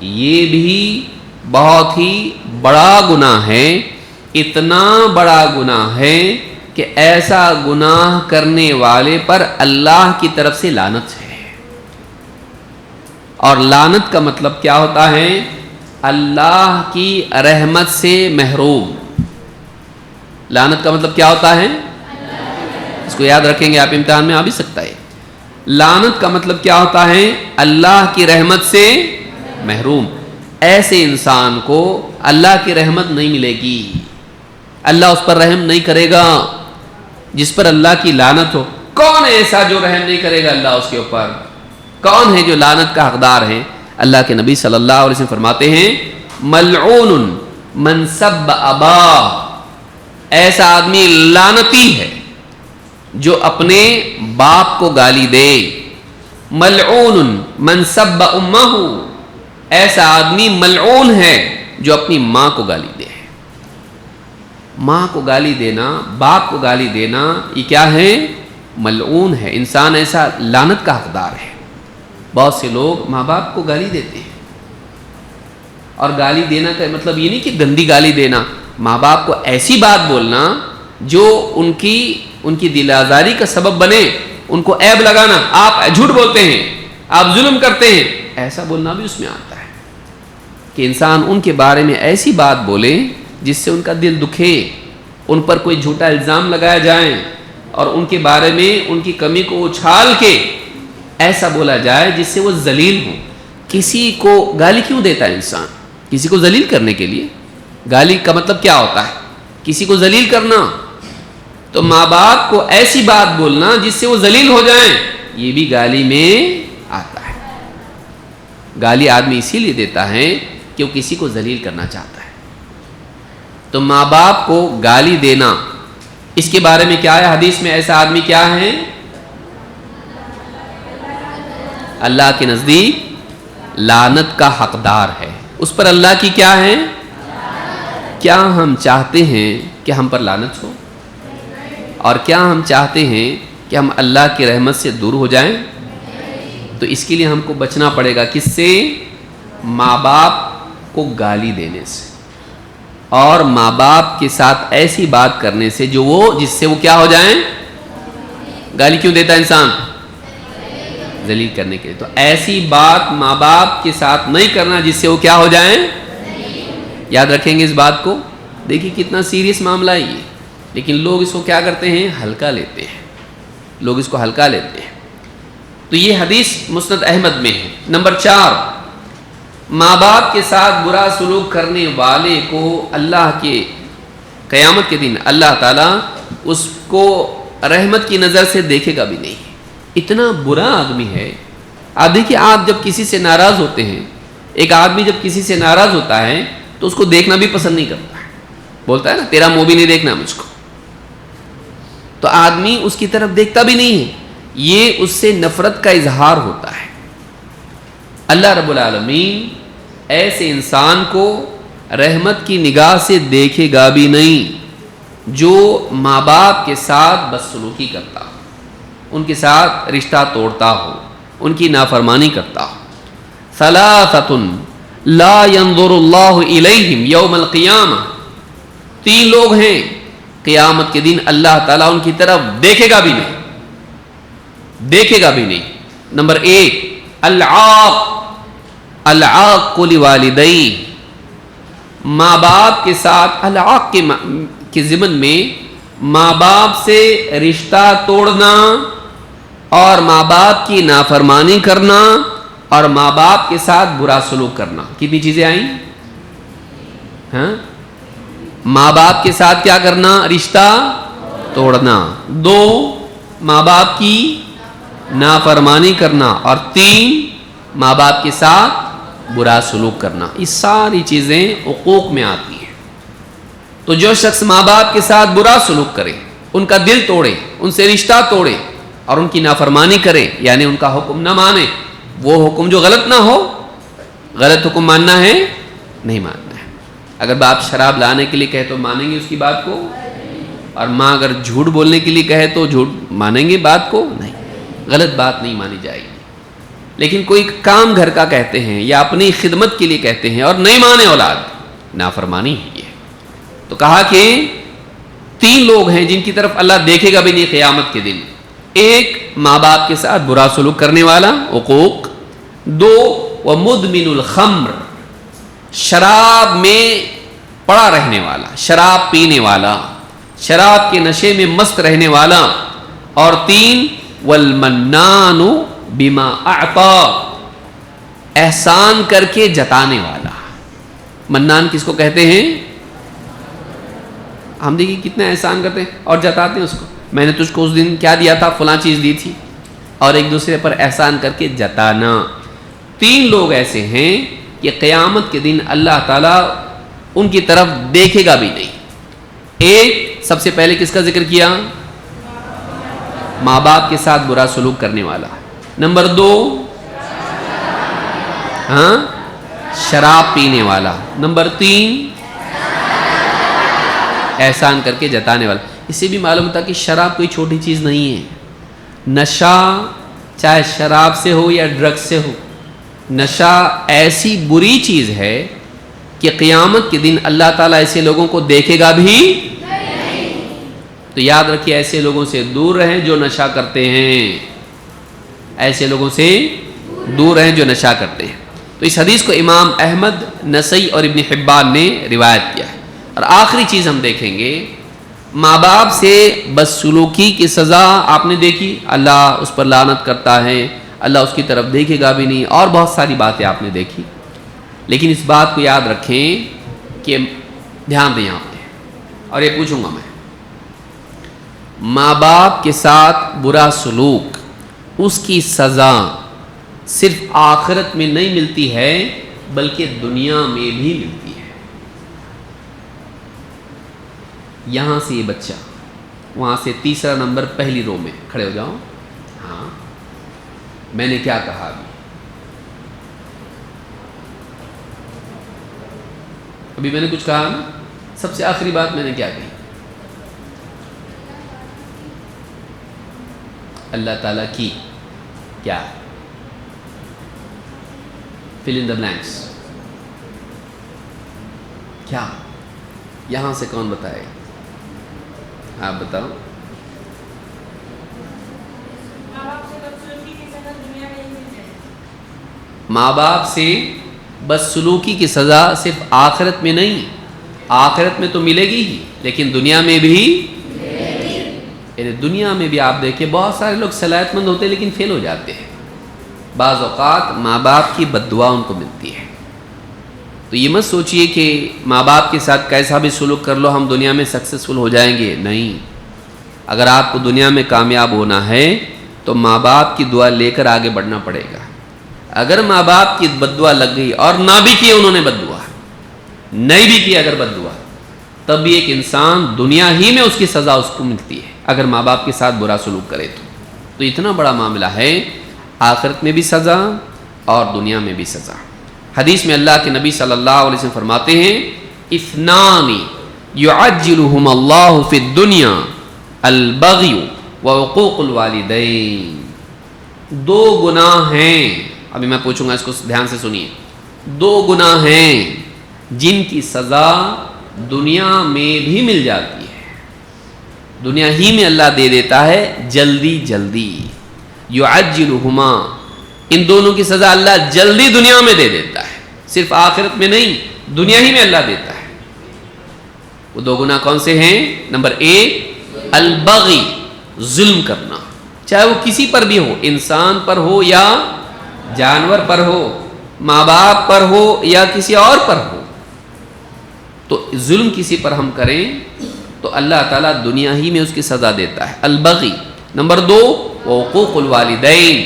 یہ بھی بہت ہی بڑا گناہ ہے، اتنا بڑا گناہ ہے کہ ایسا گناہ کرنے والے پر اللہ کی طرف سے لعنت ہے۔ اور لعنت کا مطلب کیا ہوتا ہے؟ اللہ کی رحمت سے محروم۔ لعنت کا مطلب کیا ہوتا ہے؟ اس کو یاد رکھیں گے آپ، امتحان میں آ بھی سکتا ہے۔ لعنت کا مطلب کیا ہوتا ہے؟ اللہ کی رحمت سے محروم. ایسے انسان کو اللہ کی رحمت نہیں ملے گی، اللہ اس پر رحم نہیں کرے گا جس پر اللہ کی لعنت ہو. کون ہے ایسا جو رحم نہیں کرے گا اللہ اس کے اوپر؟ کون ہے جو لعنت کا حقدار ہے؟ اللہ کے نبی صلی اللہ علیہ وسلم فرماتے ہیں ملعون من سب ابا، ایسا آدمی لعنتی ہے جو اپنے باپ کو گالی دے. ملعون من سب امہ، ایسا آدمی ملعون ہے جو اپنی ماں کو گالی دے. ماں کو گالی دینا، باپ کو گالی دینا، یہ کیا ہے؟ ملعون ہے. انسان ایسا لعنت کا حقدار ہے. بہت سے لوگ ماں باپ کو گالی دیتے ہیں، اور گالی دینا کا مطلب یہ نہیں کہ گندی گالی دینا، ماں باپ کو ایسی بات بولنا جو ان کی دل آزاری کا سبب بنے، ان کو عیب لگانا. آپ جھوٹ بولتے ہیں، آپ ظلم کرتے ہیں، ایسا بولنا بھی اس میں آتا ہے کہ انسان ان کے بارے میں ایسی بات بولے جس سے ان کا دل دکھے، ان پر کوئی جھوٹا الزام لگایا جائے اور ان کے بارے میں ان کی کمی کو اچھال کے ایسا بولا جائے جس سے وہ ذلیل ہوں. کسی کو گالی کیوں دیتا ہے انسان؟ کسی کو ذلیل کرنے کے لیے. گالی کا مطلب کیا ہوتا ہے؟ کسی کو ذلیل کرنا. تو ماں باپ کو ایسی بات بولنا جس سے وہ ذلیل ہو جائیں، یہ بھی گالی میں آتا ہے. گالی آدمی اسی لیے دیتا ہے کہ وہ کسی کو ذلیل کرنا چاہتا ہے. تو ماں باپ کو گالی دینا، اس کے بارے میں کیا ہے حدیث میں؟ ایسا آدمی کیا ہے؟ اللہ کے نزدیک لعنت کا حقدار ہے. اس پر اللہ کی کیا ہے؟ کیا ہم چاہتے ہیں کہ ہم پر لعنت ہو؟ اور کیا ہم چاہتے ہیں کہ ہم اللہ کی رحمت سے دور ہو جائیں؟ تو اس کے لیے ہم کو بچنا پڑے گا. کس سے؟ ماں باپ کو گالی دینے سے، اور ماں باپ کے ساتھ ایسی بات کرنے سے جس سے وہ کیا ہو جائیں؟ گالی کیوں دیتا ہے انسان؟ ذلیل کرنے کے لیے. تو ایسی بات ماں باپ کے ساتھ نہیں کرنا جس سے وہ کیا ہو جائیں؟ یاد رکھیں گے اس بات کو. دیکھیے کتنا سیریس معاملہ ہے یہ، لیکن لوگ اس کو کیا کرتے ہیں؟ ہلکا لیتے ہیں. لوگ اس کو ہلکا لیتے ہیں. تو یہ حدیث مسند احمد میں ہے. نمبر 4، ماں باپ کے ساتھ برا سلوک کرنے والے کو اللہ کے قیامت کے دن اللہ تعالیٰ اس کو رحمت کی نظر سے دیکھے گا بھی نہیں. اتنا برا آدمی ہے. آپ دیکھیے، آپ جب کسی سے ناراض ہوتے ہیں، ایک آدمی جب کسی سے ناراض ہوتا ہے تو اس کو دیکھنا بھی پسند نہیں کرتا ہے. بولتا ہے نا، تیرا منہ بھی نہیں دیکھنا مجھ کو. تو آدمی اس کی طرف دیکھتا بھی نہیں ہے. یہ اس سے نفرت کا اظہار ہوتا ہے. اللہ رب العالمین ایسے انسان کو رحمت کی نگاہ سے دیکھے گا بھی نہیں جو ماں باپ کے ساتھ بدسلوکی کرتا ہو، ان کے ساتھ رشتہ توڑتا ہو، ان کی نافرمانی کرتا ہو. ثلاثۃ لا ينظر اللہ الیہم یوم القیامہ، 3 لوگ ہیں قیامت کے دن اللہ تعالیٰ ان کی طرف دیکھے گا بھی نہیں، دیکھے گا بھی نہیں. نمبر 1، العاق لوالدیہ، ماں باپ کے ساتھ العاق کے ضمن میں ماں باپ سے رشتہ توڑنا اور ماں باپ کی نافرمانی کرنا اور ماں باپ کے ساتھ برا سلوک کرنا. کتنی چیزیں آئیں؟ ہاں، ماں باپ کے ساتھ کیا کرنا؟ رشتہ توڑنا. 2، ماں باپ کی نافرمانی کرنا. اور 3، ماں باپ کے ساتھ برا سلوک کرنا. یہ ساری چیزیں حقوق میں آتی ہیں. تو جو شخص ماں باپ کے ساتھ برا سلوک کرے، ان کا دل توڑے، ان سے رشتہ توڑے اور ان کی نافرمانی کرے، یعنی ان کا حکم نہ مانے، وہ حکم جو غلط نہ ہو، غلط حکم ماننا ہے؟ نہیں ماننا ہے. اگر باپ شراب لانے کے لیے کہے تو مانیں گے اس کی بات کو؟ اور ماں اگر جھوٹ بولنے کے لیے کہے تو جھوٹ مانیں گے بات کو؟ نہیں، غلط بات نہیں مانی جائے گی. لیکن کوئی کام گھر کا کہتے ہیں یا اپنی خدمت کے لیے کہتے ہیں اور نہیں مانے اولاد، نافرمانی ہے یہ. تو کہا کہ 3 لوگ ہیں جن کی طرف اللہ دیکھے گا بھی نہیں قیامت کے دن. 1، ماں باپ کے ساتھ برا سلوک کرنے والا، حقوق. 2، ومدمن الخمر، شراب میں پڑا رہنے والا، شراب پینے والا، شراب کے نشے میں مست رہنے والا. اور 3، والمنان بما اعطا، احسان کر کے جتانے والا۔ منان کس کو کہتے ہیں؟ ہم دیکھیے کتنا احسان کرتے ہیں اور جتاتے ہیں اس کو، میں نے تجھ کو اس دن کیا دیا تھا، فلاں چیز دی تھی، اور ایک دوسرے پر احسان کر کے جتانا۔ 3 لوگ ایسے ہیں کہ قیامت کے دن اللہ تعالیٰ ان کی طرف دیکھے گا بھی نہیں۔ ایک سب سے پہلے کس کا ذکر کیا؟ ماں باپ کے ساتھ برا سلوک کرنے والا۔ نمبر 2 شراب پینے والا۔ نمبر 3 احسان کر کے جتانے والا۔ اس سے بھی معلوم ہوتا کہ شراب کوئی چھوٹی چیز نہیں ہے۔ نشہ چاہے شراب سے ہو یا ڈرگ سے ہو، نشہ ایسی بری چیز ہے کہ قیامت کے دن اللہ تعالیٰ ایسے لوگوں کو دیکھے گا بھی نہیں۔ تو یاد رکھیے ایسے لوگوں سے دور رہیں جو نشہ کرتے ہیں، ایسے لوگوں سے دور رہیں جو نشہ کرتے ہیں۔ تو اس حدیث کو امام احمد، نسائی اور ابن حبان نے روایت کیا ہے۔ اور آخری چیز ہم دیکھیں گے، ماں باپ سے بدسلوکی کی سزا آپ نے دیکھی، اللہ اس پر لعنت کرتا ہے، اللہ اس کی طرف دیکھے گا بھی نہیں، اور بہت ساری باتیں آپ نے دیکھی۔ لیکن اس بات کو یاد رکھیں کہ دھیان دیں آپ نے، اور یہ پوچھوں گا میں، ماں باپ کے ساتھ برا سلوک، اس کی سزا صرف آخرت میں نہیں ملتی ہے بلکہ دنیا میں بھی ملتی ہے۔ یہاں سے یہ بچہ، وہاں سے تیسرا نمبر پہلی رو میں کھڑے ہو جاؤ۔ ہاں میں نے کیا کہا ابھی میں نے کچھ کہا نا، سب سے آخری بات میں نے کیا کہی؟ اللہ تعالیٰ کی کیا؟ fill in the blanks، کیا؟ یہاں سے کون بتائے گا؟ آپ بتاؤ۔ ماں باپ سے بدسلوکی کی سزا صرف آخرت میں نہیں، آخرت میں تو ملے گی ہی لیکن دنیا میں بھی، یعنی دنیا میں بھی آپ دیکھیں بہت سارے لوگ صلاحیت مند ہوتے ہیں لیکن فیل ہو جاتے ہیں۔ بعض اوقات ماں باپ کی بد دعا ان کو ملتی ہے۔ تو یہ مت سوچئے کہ ماں باپ کے ساتھ کیسا بھی سلوک کر لو ہم دنیا میں سکسیسفل ہو جائیں گے، نہیں۔ اگر آپ کو دنیا میں کامیاب ہونا ہے تو ماں باپ کی دعا لے کر آگے بڑھنا پڑے گا۔ اگر ماں باپ کی بد دعا لگ گئی اور نہ بھی کی انہوں نے بد دعا، نہیں بھی کی اگر بد دعا، تب بھی ایک انسان دنیا ہی میں اس کی سزا اس کو ملتی ہے اگر ماں باپ کے ساتھ برا سلوک کرے تو اتنا بڑا معاملہ ہے، آخرت میں بھی سزا اور دنیا میں بھی سزا۔ حدیث میں اللہ کے نبی صلی اللہ علیہ وسلم فرماتے ہیں، اثنان یعجلہم اللہ فی الدنیا البغی وعقوق الوالدین۔ 2 گناہ ہیں، ابھی میں پوچھوں گا اس کو دھیان سے سنیے، 2 گناہ ہیں جن کی سزا دنیا میں بھی مل جاتی ہے، دنیا ہی میں اللہ دے دیتا ہے جلدی جلدی۔ یعجلہما، ان دونوں کی سزا اللہ جلدی دنیا میں دے دیتا ہے، صرف آخرت میں نہیں، دنیا ہی میں اللہ دیتا ہے۔ وہ 2 گناہ کون سے ہیں؟ نمبر 1 البغی، ظلم کرنا، چاہے وہ کسی پر بھی ہو، انسان پر ہو یا جانور پر ہو، ماں باپ پر ہو یا کسی اور پر ہو، تو ظلم کسی پر ہم کریں تو اللہ تعالیٰ دنیا ہی میں اس کی سزا دیتا ہے، البغی۔ نمبر 2 حقوق الوالدین،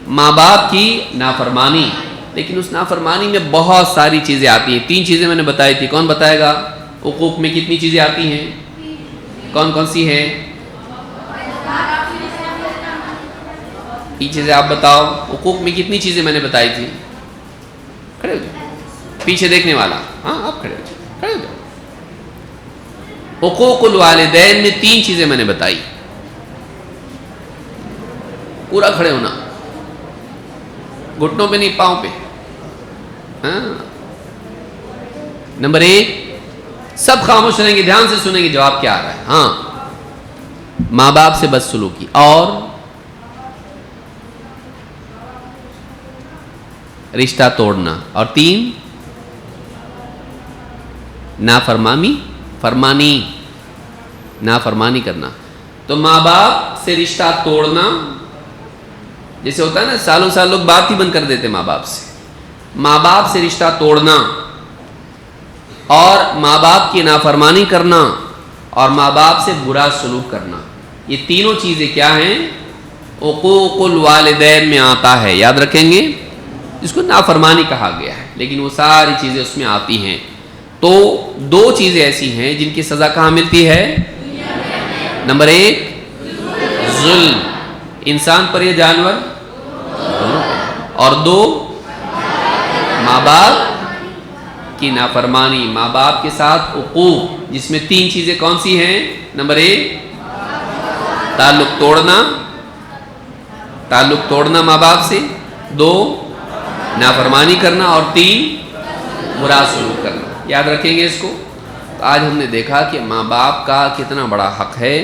ماں باپ کی نافرمانی، لیکن اس نافرمانی میں بہت ساری چیزیں آتی ہیں۔ 3 چیزیں میں نے بتائی تھی، کون بتائے گا؟ حقوق میں کتنی چیزیں آتی ہیں؟ کون کون سی ہیں؟ 3 چیزیں آپ بتاؤ، حقوق میں کتنی چیزیں میں نے بتائی تھی؟ کھڑے ہو جاؤ، پیچھے دیکھنے والا، ہاں آپ کھڑے ہو جاؤ، کھڑے ہو جاؤ۔ حقوق الوالدین میں 3 چیزیں میں نے بتائی، پورا کھڑے ہونا، گھٹنوں پہ نہیں پاؤں پہ۔ ہاں نمبر 1، سب خاموش رہیں گے، دھیان سے سنیں گے جواب کیا آ رہا ہے۔ ہاں ماں باپ سے بدسلوکی، اور رشتہ توڑنا، اور 3 نافرمانی کرنا۔ تو ماں باپ سے رشتہ توڑنا، جیسے ہوتا ہے نا سالوں سال لوگ بات ہی بند کر دیتے ماں باپ سے. ماں باپ سے رشتہ توڑنا اور ماں باپ کی نافرمانی کرنا اور ماں باپ سے برا سلوک کرنا، یہ تینوں چیزیں کیا ہیں؟ عقوق الوالدین میں آتا ہے. یاد رکھیں گے، اس کو نافرمانی کہا گیا ہے، لیکن وہ ساری چیزیں اس میں آتی ہیں. تو دو چیزیں ایسی ہیں جن کی سزا کہاں ملتی ہے؟ نمبر 1 ظلم، انسان پر یا جانور، اور 2 ماں باپ کی نافرمانی، ماں باپ کے ساتھ عقوق، جس میں 3 چیزیں کون سی ہیں؟ نمبر 1 تعلق توڑنا ماں باپ سے، 2 نافرمانی کرنا، اور 3 برا سلوک کرنا. یاد رکھیں گے اس کو. آج ہم نے دیکھا کہ ماں باپ کا کتنا بڑا حق ہے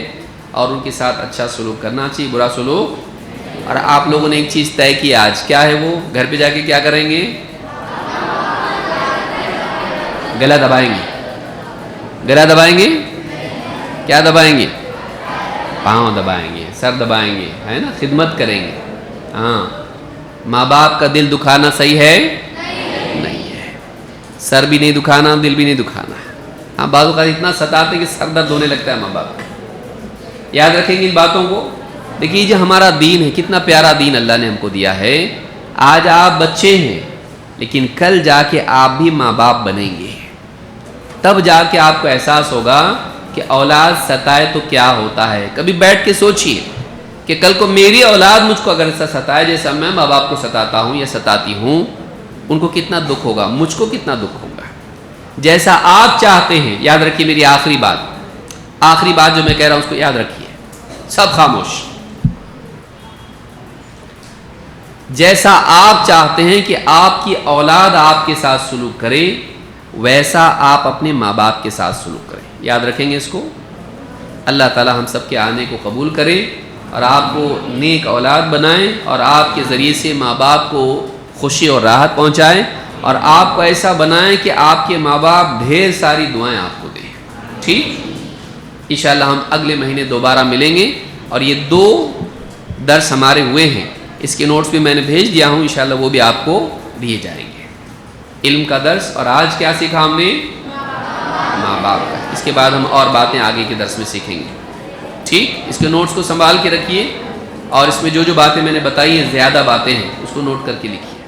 اور ان کے ساتھ اچھا سلوک کرنا چاہیے، برا سلوک. اور آپ لوگوں نے ایک چیز طے کی آج، کیا ہے وہ؟ گھر پہ جا کے کیا کریں گے؟ گلا دبائیں گے. گلا دبائیں گے؟ کیا دبائیں گے؟ پاؤں دبائیں گے، سر دبائیں گے، ہے نا، خدمت کریں گے. ہاں، ماں باپ کا دل دکھانا صحیح ہے؟ نہیں ہے. سر بھی نہیں دکھانا، دل بھی نہیں دکھانا. ہاں، بعض اوقات اتنا ستاتے کہ سر درد ہونے لگتا ہے ماں باپ کا. یاد رکھیں گے ان باتوں کو. دیکھیے جو ہمارا دین ہے، کتنا پیارا دین اللہ نے ہم کو دیا ہے. آج آپ بچے ہیں، لیکن کل جا کے آپ بھی ماں باپ بنیں گے. تب جا کے آپ کو احساس ہوگا کہ اولاد ستائے تو کیا ہوتا ہے. کبھی بیٹھ کے سوچئے کہ کل کو میری اولاد مجھ کو اگر ایسا ستائے جیسا میں ماں باپ کو ستاتا ہوں یا ستاتی ہوں، ان کو کتنا دکھ ہوگا، مجھ کو کتنا دکھ ہوگا. جیسا آپ چاہتے ہیں. یاد رکھیے میری آخری بات جو میں کہہ رہا ہوں اس کو یاد رکھیے. سب خاموش. جیسا آپ چاہتے ہیں کہ آپ کی اولاد آپ کے ساتھ سلوک کرے، ویسا آپ اپنے ماں باپ کے ساتھ سلوک کریں. یاد رکھیں گے اس کو. اللہ تعالی ہم سب کے آنے کو قبول کرے اور آپ کو نیک اولاد بنائیں اور آپ کے ذریعے سے ماں باپ کو خوشی اور راحت پہنچائیں، اور آپ کو ایسا بنائیں کہ آپ کے ماں باپ ڈھیر ساری دعائیں آپ کو دیں. ٹھیک، انشاءاللہ ہم اگلے مہینے دوبارہ ملیں گے. اور یہ 2 درس ہمارے ہوئے ہیں، اس کے نوٹس بھی میں نے بھیج دیا ہوں، انشاءاللہ وہ بھی آپ کو دیے جائیں گے. علم کا درس، اور آج کیا سیکھا ہم نے؟ ماں باپ کا. اس کے بعد ہم اور باتیں آگے کے درس میں سیکھیں گے. ٹھیک، اس کے نوٹس کو سنبھال کے رکھیے، اور اس میں جو باتیں میں نے بتائی ہیں زیادہ باتیں ہیں، اس کو نوٹ کر کے لکھیے.